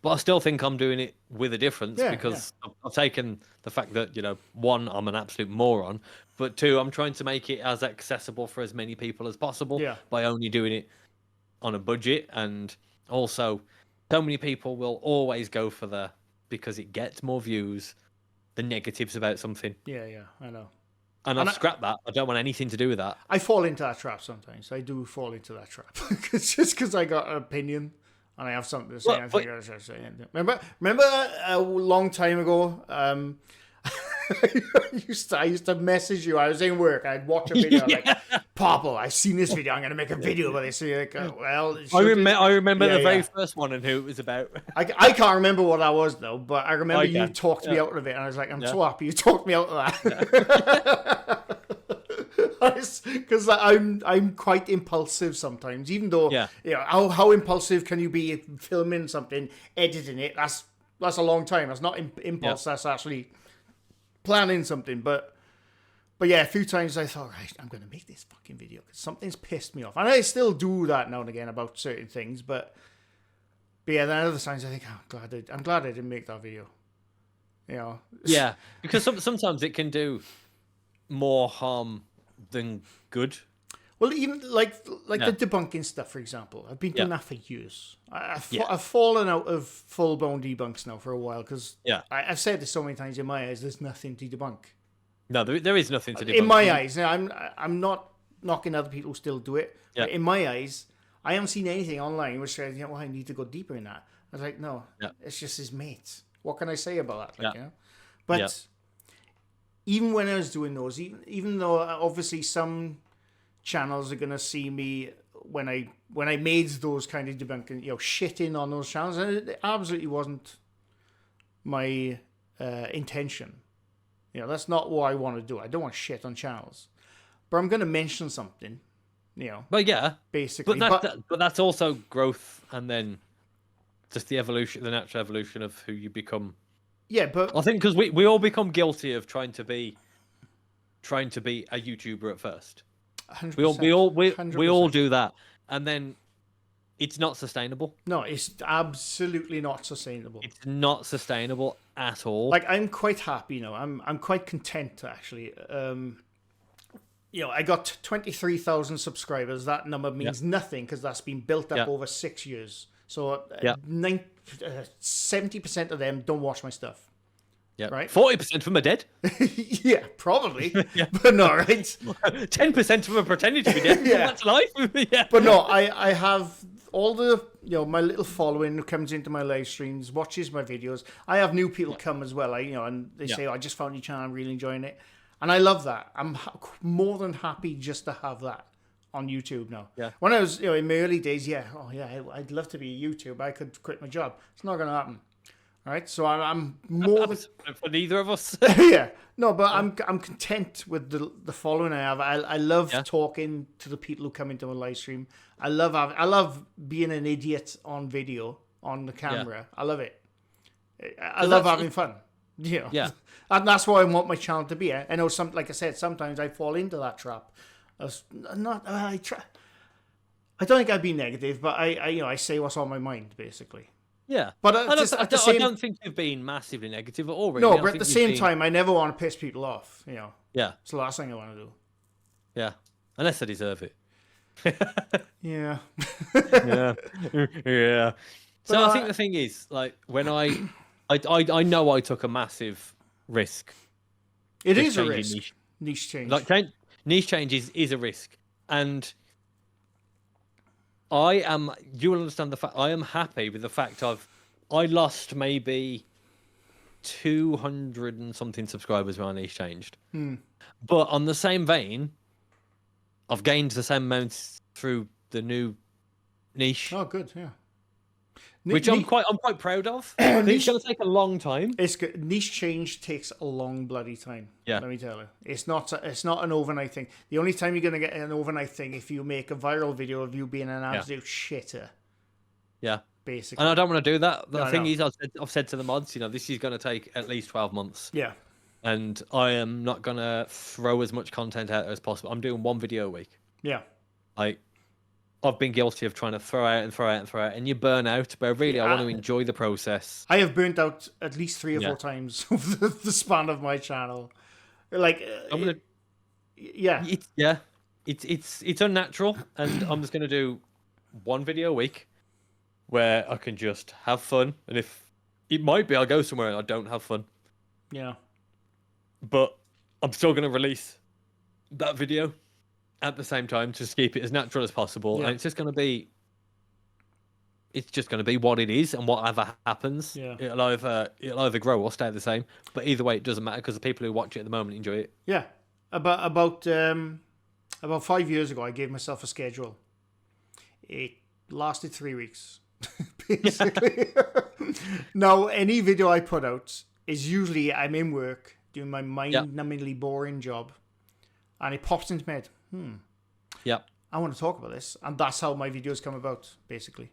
But I still think I'm doing it with a difference because I've taken the fact that, one, I'm an absolute moron, but two, I'm trying to make it as accessible for as many people as possible by only doing it on a budget. And also, so many people will always go for because it gets more views, the negatives about something. Yeah, I know. And I've scrapped that. I don't want anything to do with that. I fall into that trap sometimes. I do fall into that trap. Just because I got an opinion. And I have something to say. I think I should say it. Remember a long time ago? I used to message you. I was in work. I'd watch a video like, Papa, I've seen this video. I'm going to make a video about this. So you're like, well, I remember the very first one and who it was about. I can't remember what that was though, but I remember you talked me out of it, and I was like, I'm so happy you talked me out of that. Because I'm quite impulsive sometimes, even though how impulsive can you be filming something, editing it? That's a long time. That's not impulse. That's actually planning something. But yeah, a few times I thought, right, I'm going to make this fucking video because something's pissed me off, and I still do that now and again about certain things. But yeah, then other times I think, I'm glad I didn't make that video. Yeah, because sometimes it can do more harm than good. Well, even like the debunking stuff, for example. I've been doing that for years. I've fallen out of full-blown debunks now for a while because I've said this so many times. In my eyes, there's nothing to debunk. No, there is nothing to debunk. In my eyes, now, I'm not knocking other people who still do it. Yeah. But in my eyes, I haven't seen anything online which says, I need to go deeper in that. I was like, no, it's just his mates. What can I say about that? But even when I was doing those, even though obviously some channels are gonna see me when I made those kind of debunking, shitting on those channels, and it absolutely wasn't my intention. That's not what I want to do. I don't want to shit on channels, but I'm gonna mention something. But yeah, basically, but that's also growth, and then just the natural evolution of who you become. Yeah, but I think because we all become guilty of trying to be a YouTuber at first. 100%, we all do that, and then it's not sustainable. No, it's absolutely not sustainable. It's not sustainable at all. Like, I'm quite happy now. I'm quite content actually. I got 23,000 subscribers. That number means nothing because that's been built up over 6 years. So 70% of them don't watch my stuff. Yeah, right. 40% of them are dead. Yeah, probably. But no, right. 10% of them are pretending to be dead. That's life. But no, I have all the my little following who comes into my live streams, watches my videos. I have new people come as well. And they say, I just found your channel. I'm really enjoying it, and I love that. I'm more than happy just to have that on YouTube now. Yeah. When I was in my early days, I'd love to be a YouTuber. I could quit my job. It's not going to happen. All right, so I'm more for neither of us. No, but I'm content with the following I have. I love talking to the people who come into my live stream. I love being an idiot on video on the camera. I love it. I love having fun. Yeah, and that's what I want my channel to be. I know like I said, sometimes I fall into that trap. I don't think I'd be negative, but I say what's on my mind basically. Yeah, but I don't think you've been massively negative at all. Really. No, but at the same time, I never want to piss people off. Yeah, it's the last thing I want to do. Yeah, unless I deserve it. Yeah. Yeah, yeah. But So I think the thing is, like, when I know I took a massive risk it just is a changing risk. niche. Niche change. Like, niche change is a risk, and I am. You will understand the fact. I am happy with the fact I lost maybe 200 and something subscribers when I niche changed, but on the same vein, I've gained the same amount through the new niche, Oh, good. Yeah. which I'm quite proud of. It's Niche. going to take a long time. It's good. Niche change takes a long bloody time. Yeah. Let me tell you, it's not an overnight thing. The only time you're gonna get an overnight thing if you make a viral video of you being an absolute shitter, Yeah. basically. And I don't want to do that. The thing no. is, I've said to the mods, this is going to take at least 12 months. Yeah. And I am not going to throw as much content out as possible. I'm doing one video a week. Yeah. I've been guilty of trying to throw out and throw out and throw out, and you burn out. But really, I want to enjoy the process. I have burnt out at least 3 or 4 times over the span of my channel. Like, it's unnatural, and I'm just going to do one video a week where I can just have fun. And if it might be, I'll go somewhere and I don't have fun. Yeah. But I'm still going to release that video at the same time to just keep it as natural as possible. Yeah. And it's just going to be what it is, and whatever happens, Yeah. it'll either grow or stay the same. But either way, it doesn't matter because the people who watch it at the moment enjoy it. Yeah. About 5 years ago, I gave myself a schedule. It lasted 3 weeks, basically. Now, any video I put out is usually I'm in work doing my mind-numbingly boring job, and it pops into my head. Yeah. I want to talk about this, and that's how my videos come about, basically.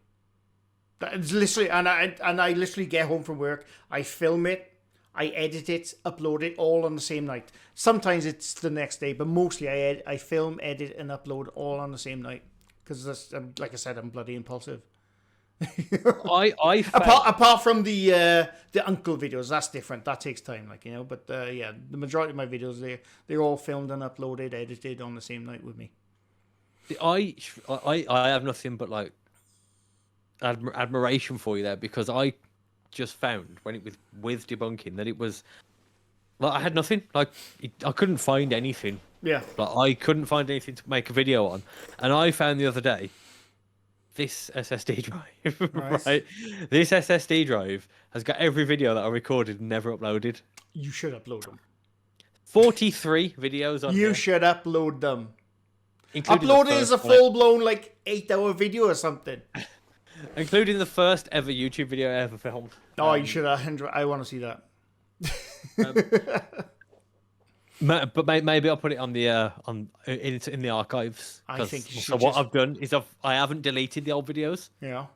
It's literally, and I literally get home from work, I film it, I edit it, upload it all on the same night. Sometimes it's the next day, but mostly I film, edit, and upload all on the same night because, like I said, I'm bloody impulsive. Apart from the uncle videos, that's different. That takes time, But the majority of my videos they're all filmed and uploaded, edited on the same night with me. I have nothing but like admiration for you there, because I just found when it was with debunking that it was like I had nothing. Like I couldn't find anything. Yeah. Like I couldn't find anything to make a video on, and I found the other day this SSD drive. Nice. Right, this SSD drive has got every video that I recorded and never uploaded. You should upload them. 43 videos on. You should upload them. Upload it as a full-blown 8-hour video or something. Including the first ever YouTube video I ever filmed. Oh, you should. I want to see that. But maybe I'll put it on the in the archives. I think you so. should What I've done is I haven't deleted the old videos. Yeah.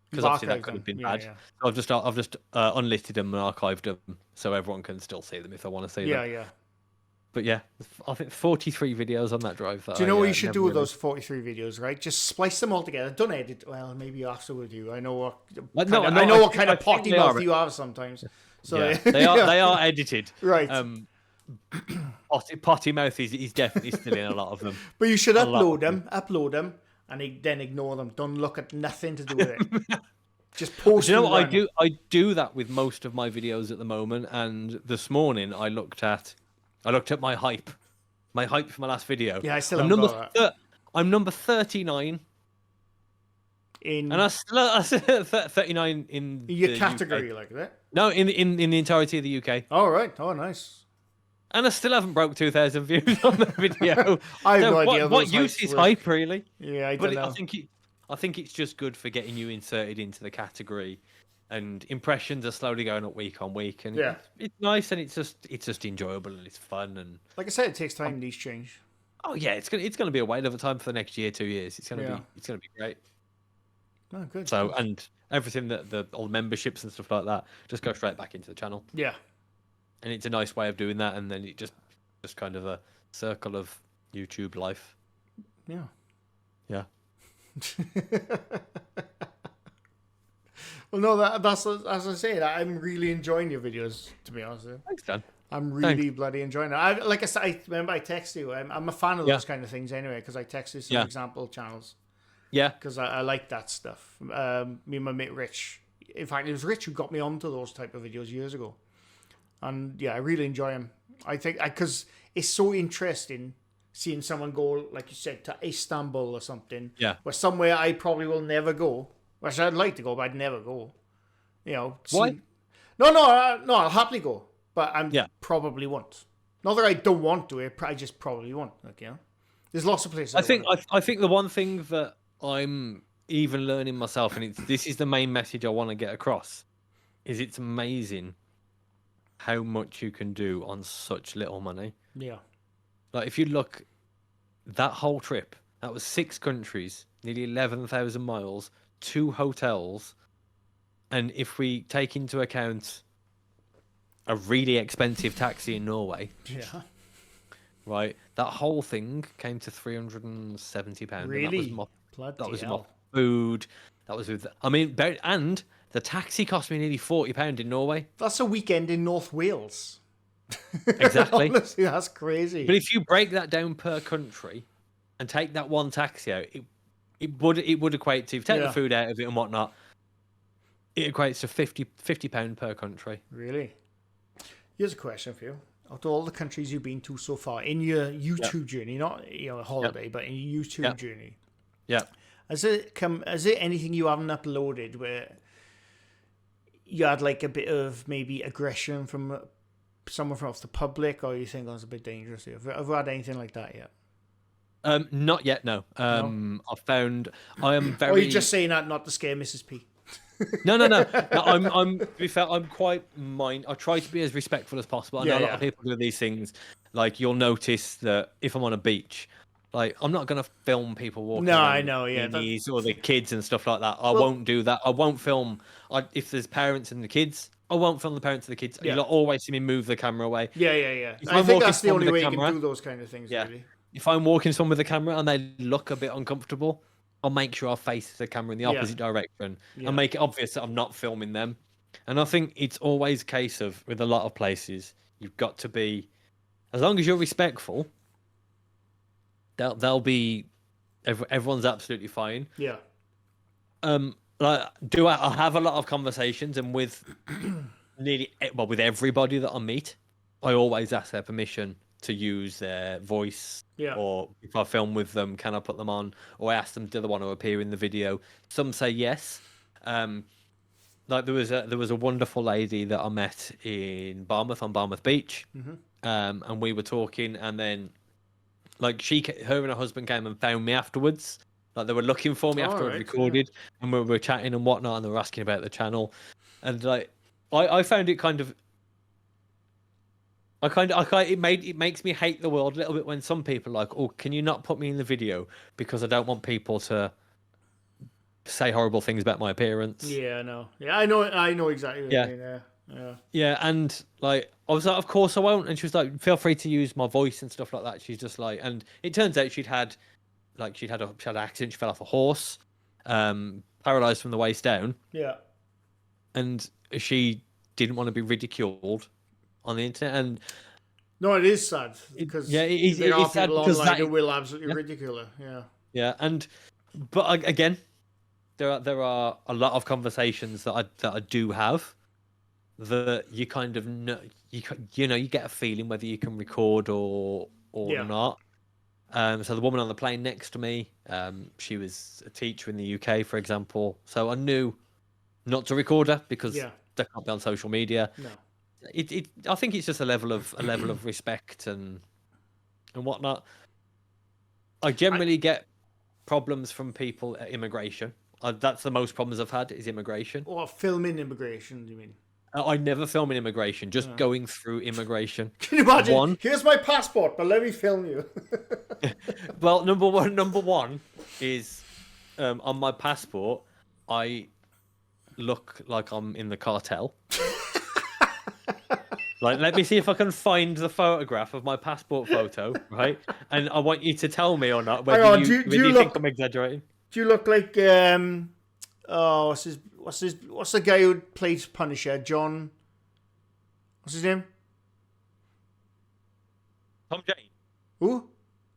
Because obviously that could have been bad. Yeah. So I've just unlisted them and archived them so everyone can still see them if they want to see them. Yeah. But yeah, I think 43 videos on that drive. Do you know what you should do with those 43 videos, right? Just splice them all together. Don't edit. Well, maybe after with you. I know what kind of potty mouth you have sometimes. So yeah, they are edited. Right. Potty mouth is definitely still in a lot of them. But you should upload them, and then ignore them. Don't look at nothing to do with it. Just post. You know what I do? I do that with most of my videos at the moment. And this morning I looked at my hype for my last video. Yeah, I still haven't got that. I'm number 39. And I still 39 in your the category, UK. like that. No, in the entirety of the UK. Oh right. Oh nice. And I still haven't broke 2,000 views on the video. I have no idea. What use is hype, really? Yeah, I don't know. I think it's just good for getting you inserted into the category, and impressions are slowly going up week on week, and it's nice, and it's just enjoyable and it's fun, and like I said, it takes time. These change. Oh yeah, it's gonna be a wait of a time for the next year, 2 years. It's gonna be great. Oh, good. So and everything all the memberships and stuff like that just go straight back into the channel. Yeah. And it's a nice way of doing that, and then it just kind of a circle of YouTube life. Yeah. Yeah. Well, no, that's as I say. I'm really enjoying your videos. To be honest, with you. Thanks, Dan. I'm really bloody enjoying it. Like I said, I remember I texted you. I'm a fan of Yeah. those kind of things anyway because I texted some Yeah. example channels Yeah. because I like that stuff. Me and my mate Rich. In fact, it was Rich who got me onto those type of videos years ago, and yeah, I really enjoy them. I think because it's so interesting seeing someone go, like you said, to Istanbul or something. Yeah. Where somewhere I probably will never go. Which I'd like to go, but I'd never go. You know. Why? No, I'll happily go. But probably won't. Not that I don't want to. I just probably won't. Like, you know, there's lots of places. I think the one thing that I'm even learning myself, and this is the main message I want to get across, is it's amazing how much you can do on such little money. Yeah. Like if you look, that whole trip, that was 6 countries, nearly 11,000 miles, 2 hotels, and if we take into account a really expensive taxi in Norway. Yeah. Right. That whole thing came to £370. Really? That was my food. That was with. And the taxi cost me nearly £40 in Norway. That's a weekend in North Wales. Exactly. Honestly, that's crazy. But if you break that down per country and take that one taxi out, it would equate to, take the food out of it and whatnot, it equates to £50 per country. Really? Here's a question for you. Out of all the countries you've been to so far in your YouTube journey, not a holiday, but in your YouTube journey. Yeah. Has it anything you haven't uploaded where you had like a bit of maybe aggression from someone from the public, or you think that's a bit dangerous? Have you had anything like that yet? Not yet, no. I've found I am very. Or are you just saying that not to scare Mrs. P? No. I'm. To be fair, I'm quite I try to be as respectful as possible. I know a lot of people do these things. Like you'll notice that if I'm on a beach, like I'm not gonna film people walking. No, I know. Yeah, or the kids and stuff like that. I won't do that. I won't film. If there's parents and the kids, I won't film the parents and the kids. Yeah. You'll always see me move the camera away. Yeah. I think that's the only way you can do those kind of things. Really. If I'm walking someone with a camera and they look a bit uncomfortable, I'll make sure I face the camera in the opposite direction and make it obvious that I'm not filming them. And I think it's always a case of, with a lot of places, you've got to be, as long as you're respectful, they'll be, everyone's absolutely fine. Yeah. I have a lot of conversations, and with with everybody that I meet, I always ask their permission to use their voice. Yeah. Or if I film with them, can I put them on? Or I ask them, do they want to appear in the video? Some say yes. Like there was a wonderful lady that I met in Barmouth, on Barmouth Beach. Mm-hmm. And we were talking, and then like her and her husband came and found me afterwards. Like they were looking for me after I recorded, and we were chatting and whatnot, and they were asking about the channel. And like I found it kind of. It makes me hate the world a little bit when some people are like, oh, can you not put me in the video because I don't want people to say horrible things about my appearance. Yeah, I know. Yeah, I know exactly what you mean. Yeah, and like I was like, of course I won't. And she was like, feel free to use my voice and stuff like that. She's just like, and it turns out she'd had an accident. She fell off a horse, paralyzed from the waist down. Yeah, and she didn't want to be ridiculed on the internet. And no, it is sad because there are people online who will absolutely ridicule her. Yeah, but again, there are a lot of conversations that I do have that you kind of know, you get a feeling whether you can record or not. So the woman on the plane next to me, she was a teacher in the UK, for example. So I knew not to record her because they can't be on social media. No. I think it's just a level of respect and whatnot. I generally get problems from people at immigration. That's the most problems I've had is immigration. Or filming immigration, you mean? I never film in immigration, just going through immigration. Can you imagine? Here's my passport, but let me film you. Well, number one is on my passport, I look like I'm in the cartel. Like, let me see if I can find the photograph of my passport photo, right? And I want you to tell me or not whether you think I'm exaggerating. Do you look like what's what's the guy who plays Punisher? John. What's his name? Tom Jane. Who?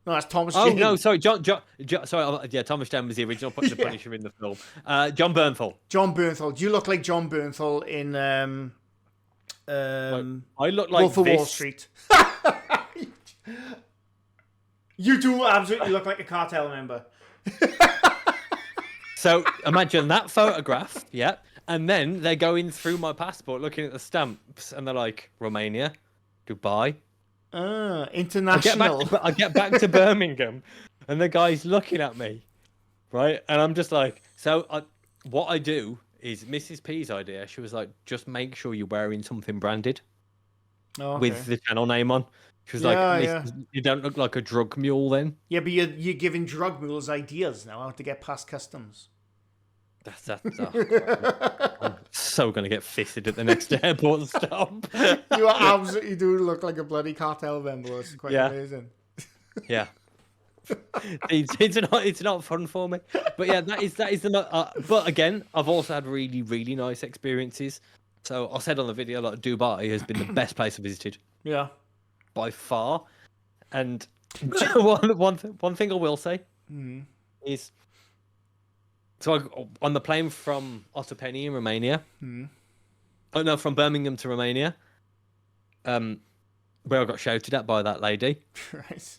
No, that's Thomas Oh Jane. no, sorry, John sorry, yeah, Thomas Jane was the original the Punisher in the film. John Bernthal. John Bernthal. You look like John Bernthal in I look like Wolf of this. Wall Street. You do absolutely look like a cartel member. So imagine that photograph, yeah, and then they're going through my passport, looking at the stamps, and they're like, Romania, Dubai. International. I get back to Birmingham, and the guy's looking at me, right? And I'm just like, what I do is Mrs. P's idea. She was like, just make sure you're wearing something branded with the channel name on. She was you don't look like a drug mule then. Yeah, but you're giving drug mules ideas now how to get past customs. I'm so gonna get fisted at the next airport stop. You absolutely do look like a bloody cartel member. It's quite amazing. Yeah. It's not fun for me, but yeah, that is the. But again, I've also had really, really nice experiences. So I said on the video, like Dubai has been the best place I visited. Yeah, by far. And one thing I will say is, so on the plane from Otopeni in Romania, oh no, from Birmingham to Romania, where I got shouted at by that lady. Right.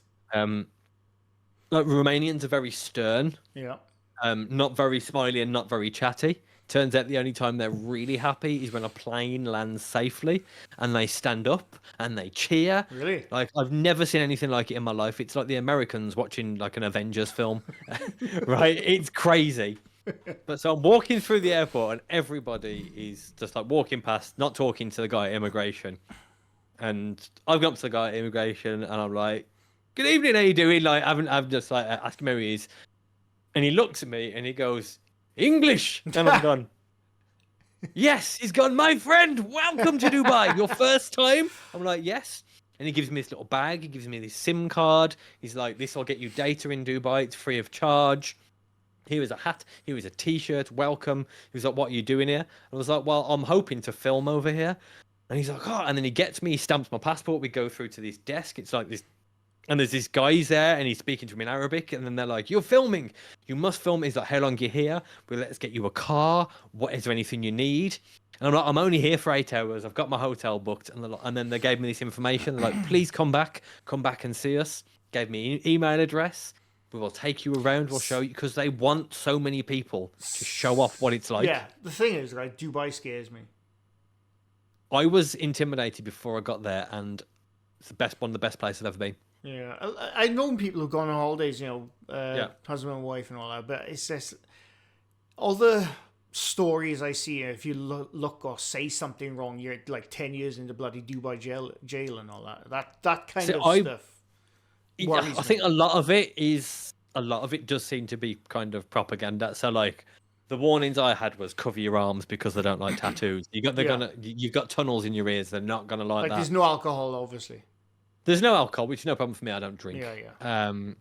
Like Romanians are very stern. Yeah. Not very smiley and not very chatty. Turns out the only time they're really happy is when a plane lands safely and they stand up and they cheer. Really? Like, I've never seen anything like it in my life. It's like the Americans watching like an Avengers film, right? It's crazy. But so I'm walking through the airport and everybody is just like walking past, not talking to the guy at immigration. And I've gone up to the guy at immigration and I'm like, good evening, how you doing? Like, I'm just like asking him who he is. And he looks at me and he goes, English. And I'm gone, yes. He's gone, my friend, welcome to Dubai. Your first time? I'm like, yes. And he gives me this little bag. He gives me this SIM card. He's like, this will get you data in Dubai. It's free of charge. Here was a hat. Here was a T-shirt. Welcome. He was like, what are you doing here? I was like, well, I'm hoping to film over here. And he's like, oh. And then he gets me. He stamps my passport. We go through to this desk. It's like this. And there's this guy's there, and he's speaking to me in Arabic. And then they're like, "You're filming. You must film." He's like, "How long are you here? Well, let's get you a car. What is there anything you need?" And I'm like, "I'm only here for 8 hours. I've got my hotel booked." And then they gave me this information. They're like, "Please come back and see us." Gave me an email address. We will take you around. We'll show you, because they want so many people to show off what it's like. Yeah, the thing is, like, Dubai scares me. I was intimidated before I got there, and it's one of the best places I've ever been. Yeah, I know people who've gone on holidays, you know, husband and wife and all that, but it's just all the stories I see. If you look or say something wrong, you're like 10 years into bloody Dubai jail and all that. That kind of stuff. I think a lot of it does seem to be kind of propaganda. So like, the warnings I had was cover your arms because they don't like tattoos. You've got tunnels in your ears. They're not gonna like that. There's no alcohol, obviously. There's no alcohol, which is no problem for me. I don't drink. Yeah. I'm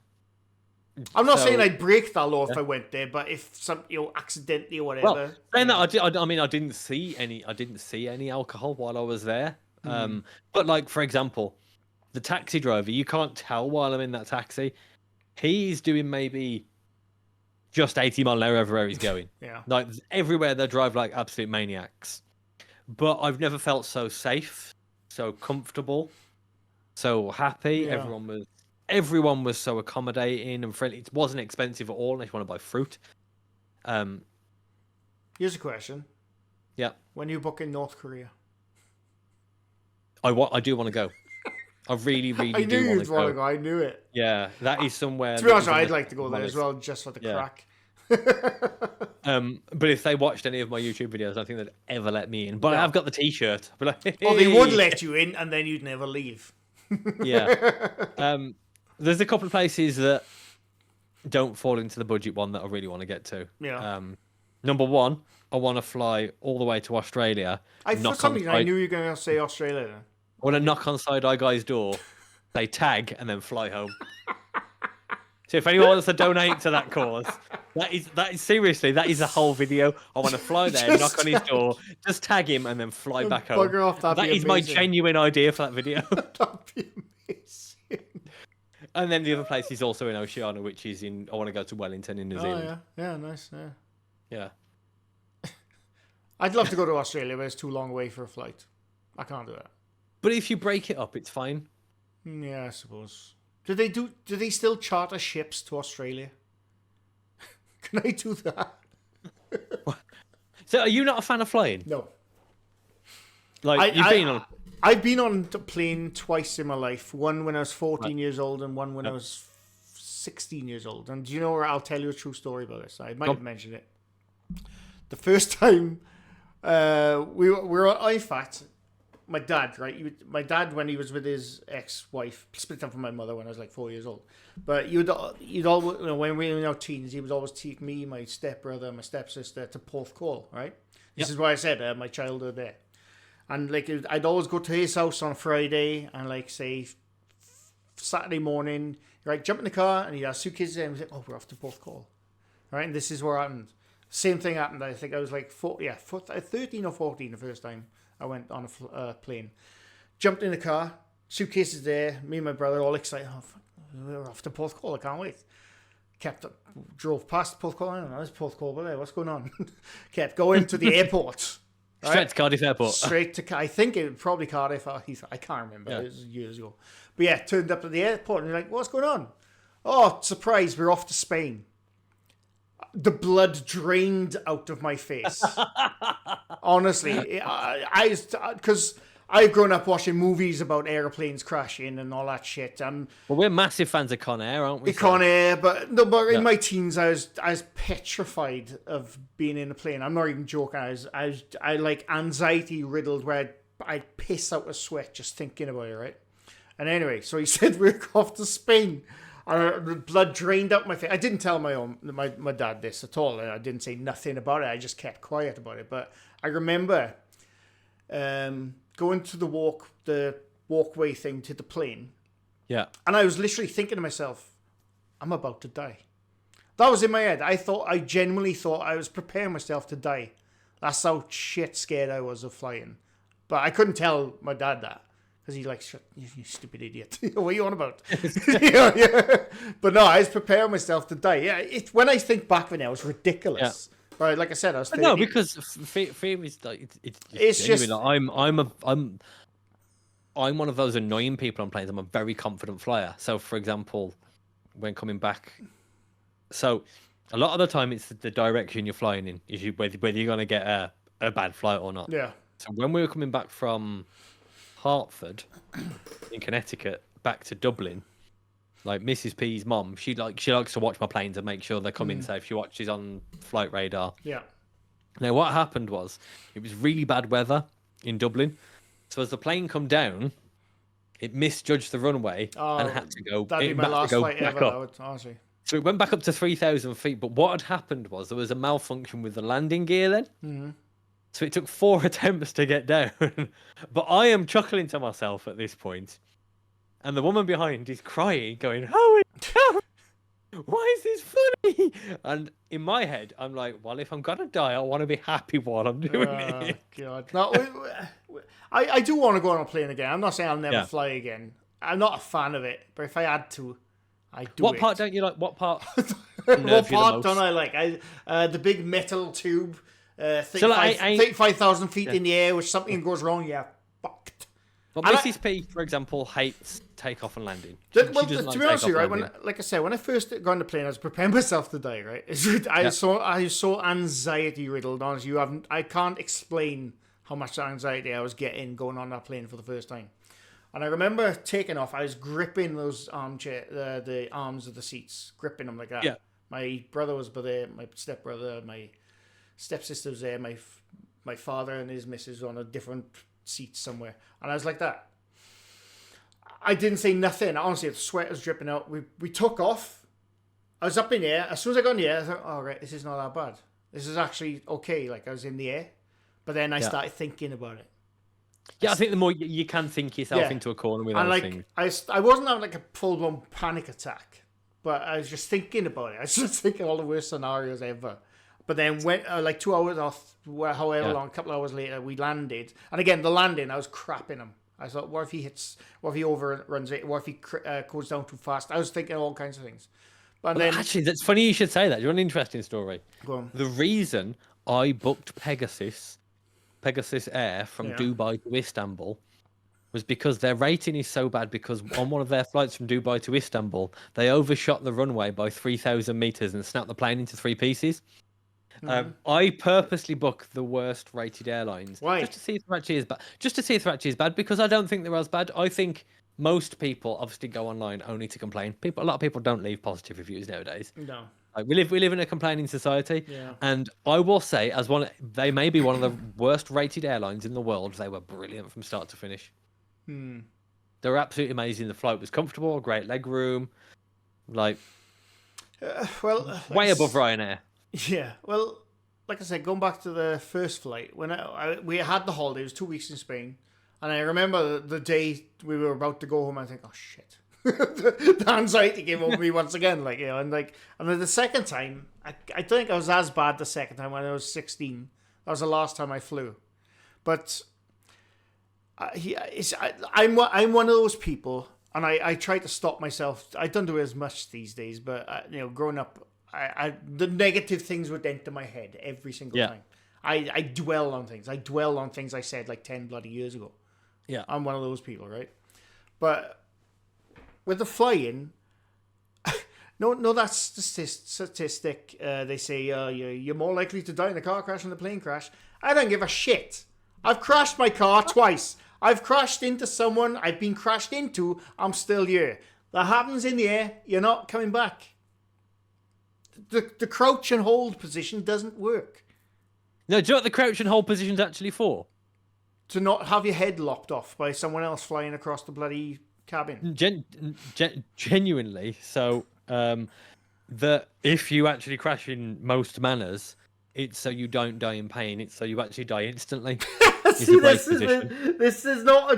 not saying I'd break that law if I went there, but if accidentally or whatever. Well, saying that, I didn't see any alcohol while I was there. But like, for example, the taxi driver, you can't tell while I'm in that taxi. He's doing maybe just 80 miles an hour everywhere he's going. Yeah. Like, everywhere they drive like absolute maniacs. But I've never felt so safe, so comfortable, so happy. Yeah. Everyone was so accommodating and friendly. It wasn't expensive at all unless you want to buy fruit. Here's a question. Yeah. When you book in North Korea? I do want to go. I really, really I do want to go. I knew it. Yeah, that is somewhere. To be honest, I'd like to go there as well, just for the crack. But if they watched any of my YouTube videos, I don't think they'd ever let me in. But I've got the T-shirt. Like, hey. Or they would let you in, and then you'd never leave. Yeah. There's a couple of places that don't fall into the budget one that I really want to get to. Yeah. Number one, I want to fly all the way to Australia. For some reason, I knew you were going to say Australia then. I want to knock on Side Eye Guy's door, say tag, and then fly home. So if anyone wants to donate to that cause, that is seriously, that is a whole video. I want to fly there, knock on his door, just tag him, and then fly back home. Bugger off, that'd That be is my amazing. genuine idea for that video. That'd be amazing. And then the other place is also in Oceania, which is in. I want to go to Wellington in New Zealand. Yeah, nice. Yeah. I'd love to go to Australia, but it's too long away for a flight. I can't do that. But if you break it up, it's fine. Yeah, I suppose. Do they still charter ships to Australia? Can I do that? So are you not a fan of flying? No. Like I've been on a plane twice in my life. One when I was 14 years old, and one when I was 16 years old. And do you know where I'll tell you a true story about this? I might have mentioned it. The first time we were on IFAT, my dad, right? My dad, when he was with his ex-wife, split up from my mother when I was like 4 years old. But you'd always, when we were in our teens, he would always take me, my stepbrother, my stepsister to Porthcawl, right? This is why I said my childhood there. And like I'd always go to his house on a Friday, and like say Saturday morning, right, jump in the car, and he'd have suitcases there, and we'd say, "Oh, we're off to Porthcawl," right? And this is where happened. Same thing happened. I think I was like 13 or 14 the first time I went on a plane. Jumped in the car, suitcases there. Me and my brother all excited. Oh, fuck, we're off to Porthcawl. I can't wait. Drove past Porthcawl. I don't know, there's Porthcawl over there. What's going on? Kept going to the airport. Right? Straight to Cardiff Airport. Straight to, I think it was probably Cardiff or Heathrow. I can't remember. It was years ago. But yeah, turned up at the airport, and you're like, what's going on? Oh, surprise, we're off to Spain. The blood drained out of my face. Honestly, because I've grown up watching movies about airplanes crashing and all that shit. Well, we're massive fans of Con Air, aren't we? Con Air, but in my teens, I was petrified of being in a plane. I'm not even joking. I like anxiety riddled, where I'd piss out a sweat just thinking about it. Right. And anyway, so he said we're off to Spain. The blood drained out my face. I didn't tell my dad this at all. I didn't say nothing about it. I just kept quiet about it. But I remember going to the walkway thing to the plane. Yeah. And I was literally thinking to myself, I'm about to die. That was in my head. I genuinely thought I was preparing myself to die. That's how shit scared I was of flying. But I couldn't tell my dad that. Because he's like, shut, you stupid idiot. What are you on about? Yeah. But no, I was preparing myself to die. Yeah, when I think back on it, it was ridiculous. Yeah. Right, like I said, I was 30. No, because fear is like it's just like, I'm one of those annoying people on planes. I'm a very confident flyer. So, for example, when coming back, so a lot of the time it's the direction you're flying in, is whether you're going to get a bad flight or not. Yeah. So when we were coming back from Hartford in Connecticut back to Dublin, like Mrs. P's mom, she likes to watch my planes and make sure they're coming safe. She watches on flight radar. Yeah. Now what happened was it was really bad weather in Dublin, so as the plane come down, it misjudged the runway and had to go. That'd be my last flight ever, honestly. So it went back up to 3,000 feet. But what had happened was there was a malfunction with the landing gear then. Mm-hmm. So it took 4 attempts to get down. But I am chuckling to myself at this point. And the woman behind is crying, going, "Holy cow! Why is this funny?" And in my head, I'm like, well, if I'm going to die, I want to be happy while I'm doing it. God. No, I do want to go on a plane again. I'm not saying I'll never fly again. I'm not a fan of it. But if I had to, I'd do it. What part don't you like? What part? What part don't I like? The big metal tube. 35,000 feet in the air, which something goes wrong, fucked. Well, Mrs. P, for example, hates takeoff and landing. To be honest with you, right, like I said, when I first got on the plane, I was preparing myself to die, right? I was so anxiety riddled, honestly. I can't explain how much anxiety I was getting going on that plane for the first time. And I remember taking off, I was gripping those the arms of the seats, gripping them like that. Yeah. My brother was there, my stepbrother, my stepsister was there, my father and his missus on a different seat somewhere, and I was like that. I didn't say nothing. Honestly, the sweat was dripping out. We took off. I was up in the air. As soon as I got in the air, I thought, "Oh, right, this is not that bad. This is actually okay." Like I was in the air, but then I started thinking about it. Yeah, I think the more you can think yourself into a corner with other things. I wasn't having like a full blown panic attack, But I was just thinking about it. I was just thinking all the worst scenarios ever. But then when like 2 hours off, however long, a couple of hours later, we landed. And again, the landing, I was crapping him. I thought, what if he overruns it? What if he goes down too fast? I was thinking all kinds of things. But then Actually, that's funny you should say that. You want an interesting story? go on. The reason I booked Pegasus Air from Dubai to Istanbul was because their rating is so bad because on one of their flights from Dubai to Istanbul, they overshot the runway by 3,000 meters and snapped the plane into 3 pieces. I purposely book the worst rated airlines. Why? Just to see if they're actually as bad. Just to see if they're actually as bad, because I don't think they're as bad. I think most people obviously go online only to complain. A lot of people don't leave positive reviews nowadays. No. Like, we live in a complaining society. Yeah. And I will say, they may be one of the worst rated airlines in the world. They were brilliant from start to finish. They were absolutely amazing. The flight was comfortable, great leg room, way above Ryanair. Yeah, well, like I said, going back to the first flight, when we had the holiday, it was 2 weeks in Spain, and I remember the day we were about to go home, I think, oh shit, the anxiety came over me once again, and then the second time, I don't think I was as bad the second time when I was 16. That was the last time I flew, but I'm one of those people, and I try to stop myself. I don't do it as much these days, but growing up, the negative things would enter my head every single time. I dwell on things. I dwell on things I said like 10 bloody years ago. Yeah. I'm one of those people, right? But with the flying, no, that's statistic. They say you're more likely to die in a car crash than a plane crash. I don't give a shit. I've crashed my car twice. I've crashed into someone. I've been crashed into. I'm still here. That happens in the air. You're not coming back. The crouch and hold position doesn't work. No, do you know what the crouch and hold position's actually for? To not have your head lopped off by someone else flying across the bloody cabin. Genuinely. So, that if you actually crash in most manners, it's so you don't die in pain. It's so you actually die instantly. See, this is not a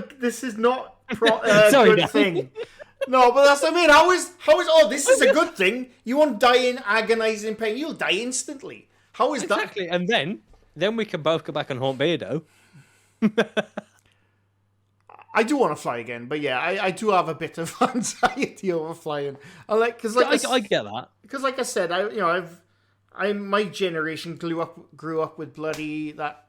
good thing. No, but that's what I mean. How is this is a good thing? You won't die in agonizing pain. You'll die instantly. How is exactly? And then we can both go back and haunt Beardo. I do want to fly again, but yeah, I do have a bit of anxiety over flying. I get that because, like I said, my generation grew up with bloody that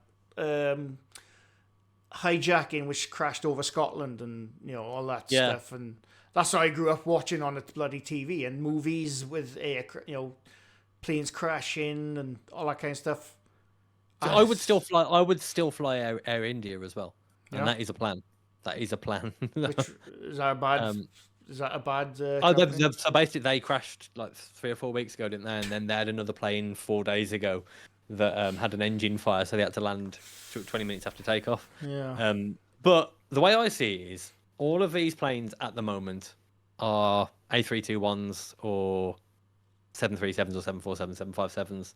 hijacking which crashed over Scotland and all that stuff, and that's what I grew up watching on the bloody TV and movies with planes crashing and all that kind of stuff. So I would still fly Air India as well, and that is a plan. That is a plan. Is that a bad? Is that a bad? So basically, they crashed like 3 or 4 weeks ago, didn't they? And then they had another plane 4 days ago that had an engine fire, so they had to land 20 minutes after takeoff. Yeah. But the way I see it is, all of these planes at the moment are A321s or 737s or 747s, 757s.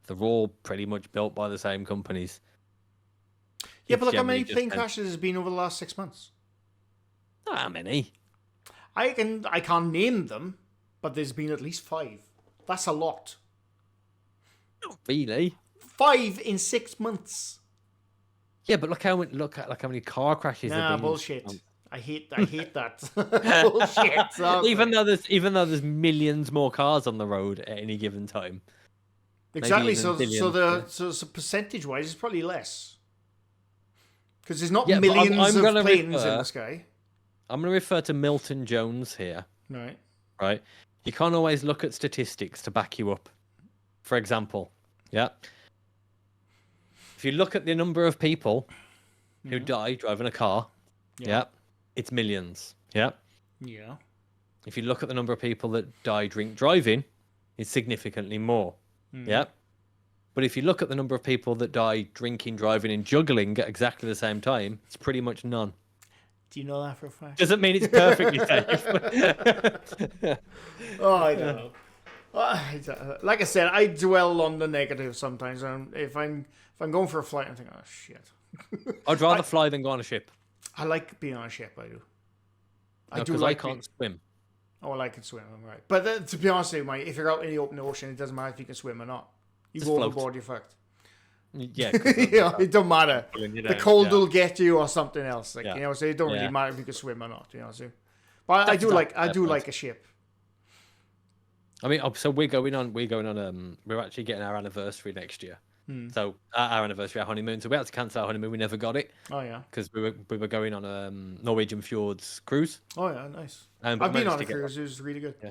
They're all pretty much built by the same companies. Yeah, but look how many plane crashes has been over the last 6 months. Not how many. I can't name them, but there's been at least 5. That's a lot. Not really. 5 in 6 months. Yeah, but look how many car crashes. Nah, bullshit. I hate that. Bullshit. Even though there's millions more cars on the road at any given time. Exactly. So percentage wise, it's probably less. Because there's not millions of planes in the sky. I'm going to refer to Milton Jones here. Right. You can't always look at statistics to back you up. For example, if you look at the number of people who die driving a car, it's millions. Yeah. If you look at the number of people that die drink driving, it's significantly more. Yeah. But if you look at the number of people that die drinking, driving, and juggling at exactly the same time, it's pretty much none. Do you know that for a fact? Doesn't mean it's perfectly safe. I don't know. Like I said, I dwell on the negative sometimes. And if I'm going for a flight, I'm thinking, oh shit. I'd rather fly than go on a ship. I like being on a ship. I do. Because I can't swim. Oh, well, I can swim, right. But to be honest with you, mate, if you're out in the open ocean, it doesn't matter if you can swim or not. You Just go float. overboard, you're fucked. Yeah, It don't matter. The cold will get you or something else. Like, so it don't really matter if you can swim or not. So. But I do like a ship. I mean, so we're going on. We're actually getting our anniversary next year. So our anniversary, our honeymoon. So we had to cancel our honeymoon. We never got it. Oh yeah. Because we were going on a Norwegian Fjords cruise. Oh yeah, nice. I've been on a cruise. It was really good. Yeah.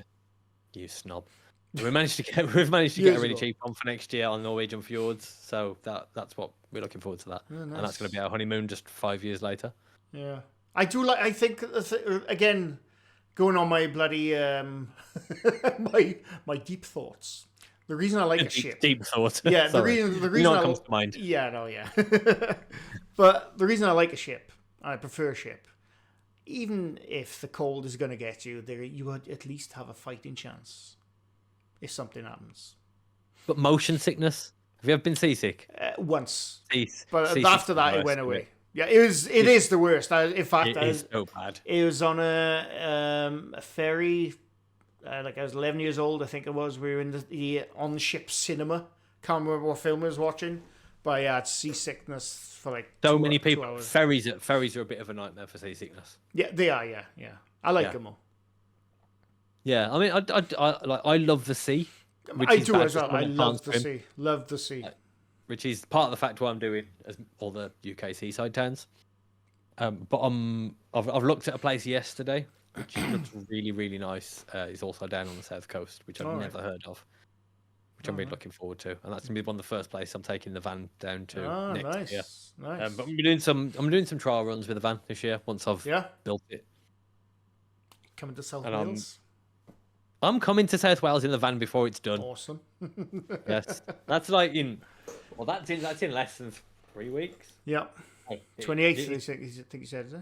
You snob. We've managed to get a really cheap one for next year on Norwegian Fjords. So that's what we're looking forward to that. Oh, nice. And that's going to be our honeymoon just 5 years later. Yeah. I do like. I think again, going on my bloody my deep thoughts. The reason I like a ship. Deep thought. Yeah, the reason comes to mind. Yeah, no, yeah. But the reason I like a ship, I prefer a ship, even if the cold is going to get you, you would at least have a fighting chance if something happens. But motion sickness? Have you ever been seasick? Once. But after that, it went away. Yeah, it is the worst. In fact, it is so bad. It was on a ferry. Like I was 11 years old, I think it was. We were in the on-ship cinema. Can't remember what film I was watching, but yeah, it's seasickness for like so many 2 people. hours. Ferries are a bit of a nightmare for seasickness. Yeah, they are. Yeah. I like them all. Yeah, I mean, I love the sea. I do as well. I love the sea. Love the sea. Which is part of the fact why I'm doing as all the UK seaside towns. But I've looked at a place yesterday which looks really, really nice. It's also down on the south coast, which I've never heard of, which I'm really looking forward to. And that's gonna be one of the first places I'm taking the van down to next year. Nice. But I'm doing some trial runs with the van this year once I've built it. Coming to South Wales. I'm coming to South Wales in the van before it's done. Awesome. Yes, that's like that's in less than 3 weeks. Yeah. 28th, I think you said, is it?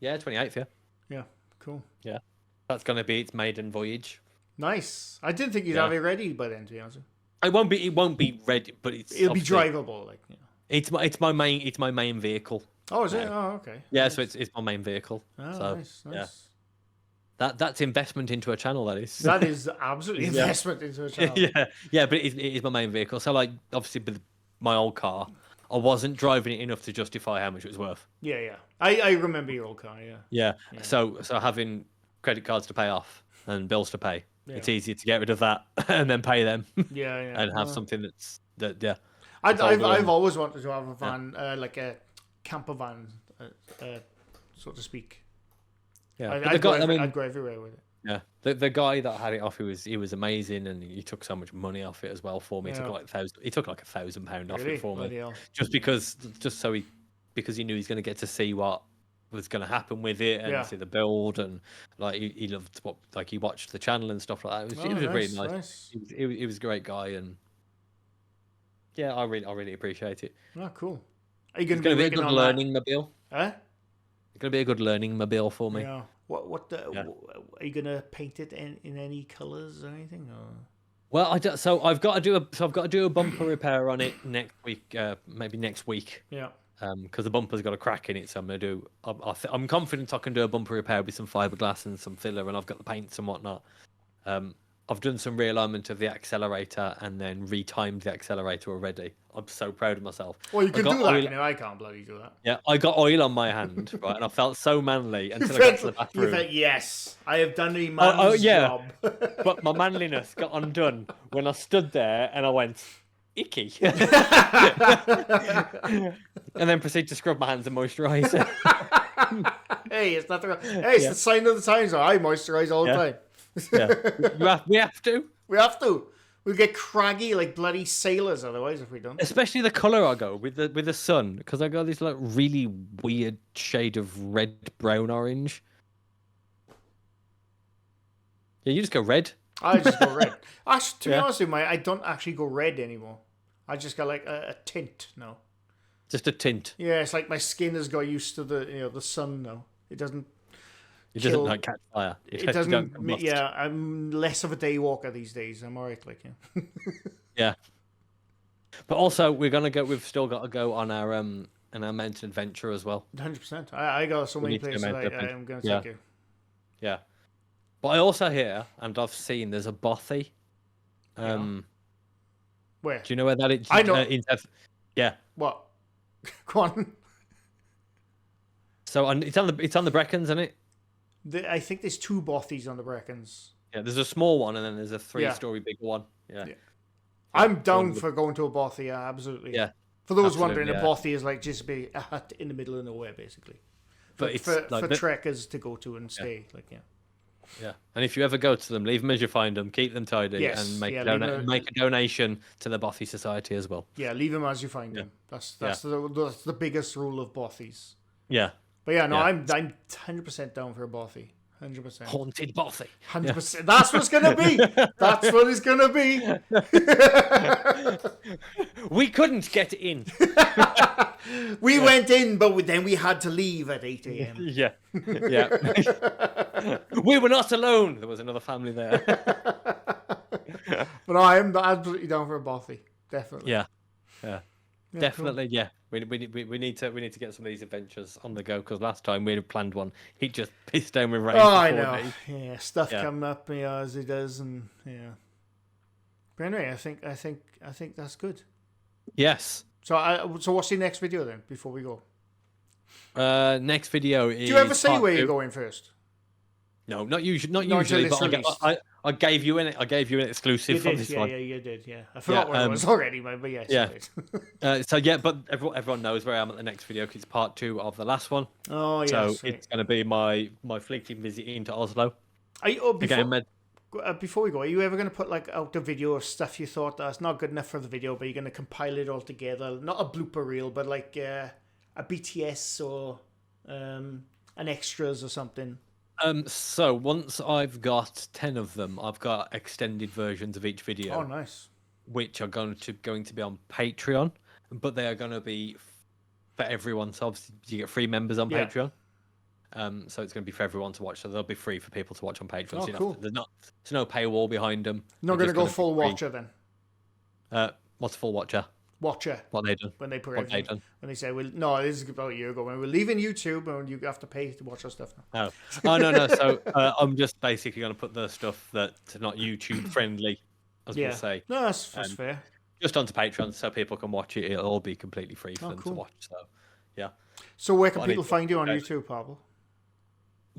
Yeah, 28th. Yeah. Yeah. Cool. Yeah, that's gonna be its maiden voyage. Nice. I didn't think you'd have it ready by then, to be honest. It won't be ready, but it'll be drivable. Like, it's my main vehicle. Oh, is it? Oh, okay. Yeah, nice. So it's my main vehicle. Oh, so, nice. Yeah. That's investment into a channel. That is. That is absolutely investment into a channel. Yeah, but it is my main vehicle. So like, obviously with my old car, I wasn't driving it enough to justify how much it was worth. Yeah. I remember your old car. Yeah. So having credit cards to pay off and bills to pay, it's easier to get rid of that and then pay them. Yeah. And have something that. I've always wanted to have a van, like a camper van, so to speak. Yeah, I'd go everywhere with it. Yeah, the guy that had it off, he was amazing, and he took so much money off it as well for me. He took like £1,000 off it for me, just because he knew he's going to get to see what was going to happen with it and see the build, and like he loved he watched the channel and stuff like that. It was really nice. He was a great guy, and yeah, I really appreciate it. Oh, cool. Are you going to be a good learning mobile? Huh? It's going to be a good learning mobile for me. Yeah. Are you gonna paint it in any colours or anything? Or? Well, I've got to do a bumper repair on it next week, maybe next week. Yeah. Because the bumper's got a crack in it, so I'm gonna do. I'm confident I can do a bumper repair with some fiberglass and some filler, and I've got the paints and whatnot. I've done some realignment of the accelerator and then retimed the accelerator already. I'm so proud of myself. Well, you can do that. I can't bloody do that. Yeah, I got oil on my hand, right, and I felt so manly until I got to the bathroom. You felt, yes, I have done a man's job. But my manliness got undone when I stood there and I went, icky. And then proceeded to scrub my hands and moisturise. Hey, it's not the sign of the times. I moisturise all the time. Yeah, we have to. We'll get craggy like bloody sailors otherwise if we don't. Especially the colour I go with the sun, because I got this like really weird shade of red, brown, orange. Yeah, you just go red. I just go red. Actually, to be honest with you, I don't actually go red anymore. I just got like a tint now. Just a tint. Yeah, it's like my skin has got used to the sun now. It doesn't like catch fire. It doesn't. Yeah, I'm less of a day walker these days. I'm alright, like yeah. But also, we've still got to go on our mountain adventure as well. 100%. I got so many places I'm going to take you. Yeah. But I also hear, and I've seen, there's a bothy. Where? Do you know where that is? I know. Yeah. What? Go on. So it's on the Brecons, isn't it? I think there's 2 bothies on the Brecons. Yeah, there's a small one and then there's a 3-story bigger one. Yeah. I'm down for going to a bothy, yeah, absolutely. Yeah. For those absolutely, wondering, a bothy is like just be a hut in the middle of nowhere, basically. But it's for like trekkers to go to and stay, Yeah, and if you ever go to them, leave them as you find them, keep them tidy, and make a donation to the Bothy Society as well. Yeah, leave them as you find them. That's the biggest rule of bothies. Yeah. But yeah, no, I'm 100% down for a bothy. 100%. Haunted Bothy. 100%. Yeah. That's what it's gonna be. That's what it's gonna be. We couldn't get in. We went in, but then we had to leave at 8 a.m. Yeah. We were not alone. There was another family there. But no, I'm absolutely down for a bothy. Definitely. Yeah. Definitely, cool. Yeah. We need to get some of these adventures on the go, because last time we had planned one, he just pissed down with rain. Oh, I know. Days. Yeah, stuff coming up, as it does, and yeah. But anyway, I think that's good. Yes. So what's the next video then? Before we go. Next video is. Do you ever say where you're going first? No, not usually. Not usually. But I gave you an exclusive for this one. Yeah, you did. Yeah, I forgot what it was already, but yes. Yeah. But everyone knows where I am at the next video, because it's part 2 of the last one. Oh yes. So it's going to be my fleeting visit into Oslo. Before we go, are you ever going to put out a video of stuff you thought that's not good enough for the video, but you're going to compile it all together? Not a blooper reel, but like a BTS or an extras or something. So once I've got 10 of them, I've got extended versions of each video. Oh, nice. Which are going to be on Patreon, but they are going to be for everyone. So obviously you get free members on Patreon. So it's going to be for everyone to watch. So they'll be free for people to watch on Patreon. Oh, so cool. There's no paywall behind them. Not going to go full watcher then. What's a full watcher? Watcher. What they done? When they put everything. When they say, "Well, no, this is about a year ago. When we're leaving YouTube, and you have to pay to watch our stuff now." Oh no. So I'm just basically going to put the stuff that's not YouTube friendly, as we'll say. No, that's fair. Just onto Patreon, so people can watch it. It'll all be completely free for them to watch. So, yeah. So where can people find you on YouTube, Pablo?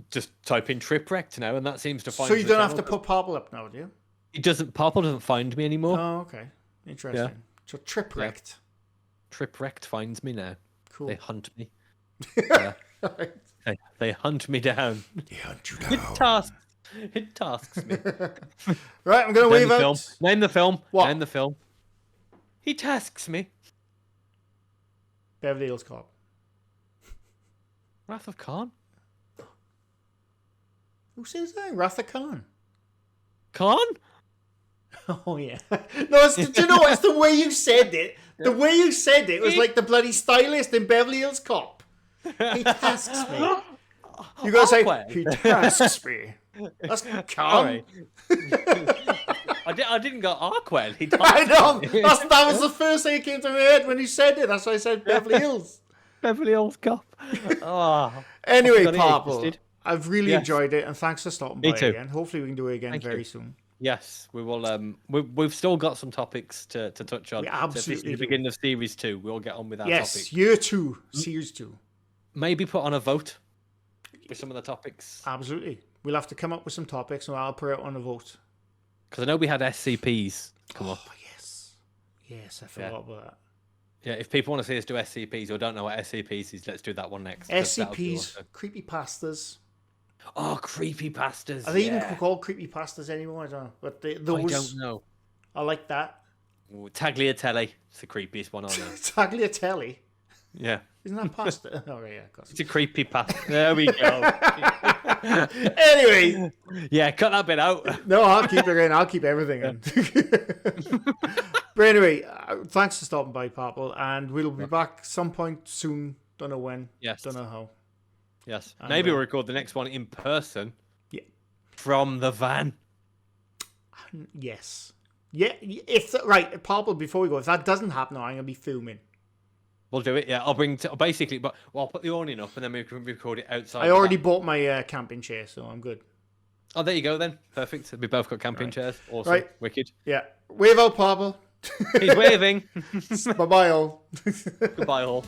Just type in Tripwrecked now, and that seems to find. So you don't have to put Pablo up now, do you? Pablo doesn't find me anymore. Oh, okay. Interesting. Yeah. So Tripwrecked. Tripwrecked finds me now. Cool. They hunt me. Yeah. They hunt me down. They hunt you down. It tasks me. Right, I'm going to wave out. Name the film. What? Name the film. He tasks me. Beverly Hills Cop. Wrath of Khan. Who says that? Wrath of Khan. Khan? Oh, yeah. No, do you know what? It's the way you said it. The way you said it was like the bloody stylist in Beverly Hills Cop. He tasks me. You gotta say, he tasks me. That's Khan. I didn't go Arkwell. I know. That was the first thing that came to my head when you said it. That's why I said Beverly Hills. Beverly Hills Cop. Oh, anyway, Pablo, I've really enjoyed it, and thanks for stopping by again. Hopefully we can do it again very soon. Yes, we will. We've still got some topics to touch on. We absolutely. At the beginning of series 2, we'll get on with that topic. Yes, year 2, series 2. Maybe put on a vote with some of the topics. Absolutely. We'll have to come up with some topics, and I'll put it on a vote. Because I know we had SCPs come up. Oh, yes. Yes, I forgot about that. Yeah, if people want to see us do SCPs or don't know what SCPs is, let's do that one next. SCPs, creepypastas. Oh, creepypastas. Are they even called creepypastas anymore? I don't know. But I don't know. I like that. Ooh, Tagliatelle. It's the creepiest one on there. Tagliatelle? Yeah. Isn't that pasta? Oh, yeah, of course. It's a creepy pasta. There we go. Anyway. Yeah, cut that bit out. No, I'll keep it in. I'll keep everything in. But anyway, thanks for stopping by, Pablo. And we'll be back some point soon. Don't know when. Yes. Don't know how. Yes. And maybe we'll record the next one in person. Yeah. From the van. Yes. Yeah. Right, Pablo, before we go, if that doesn't happen, I'm going to be filming. We'll do it, yeah. I'll bring... basically, I'll put the awning up and then we can record it outside. I already bought my camping chair, so I'm good. Oh, there you go then. Perfect. We both got camping chairs. Awesome. Right. Wicked. Yeah. Wave out, Pablo. He's waving. Bye-bye, all. Goodbye, all.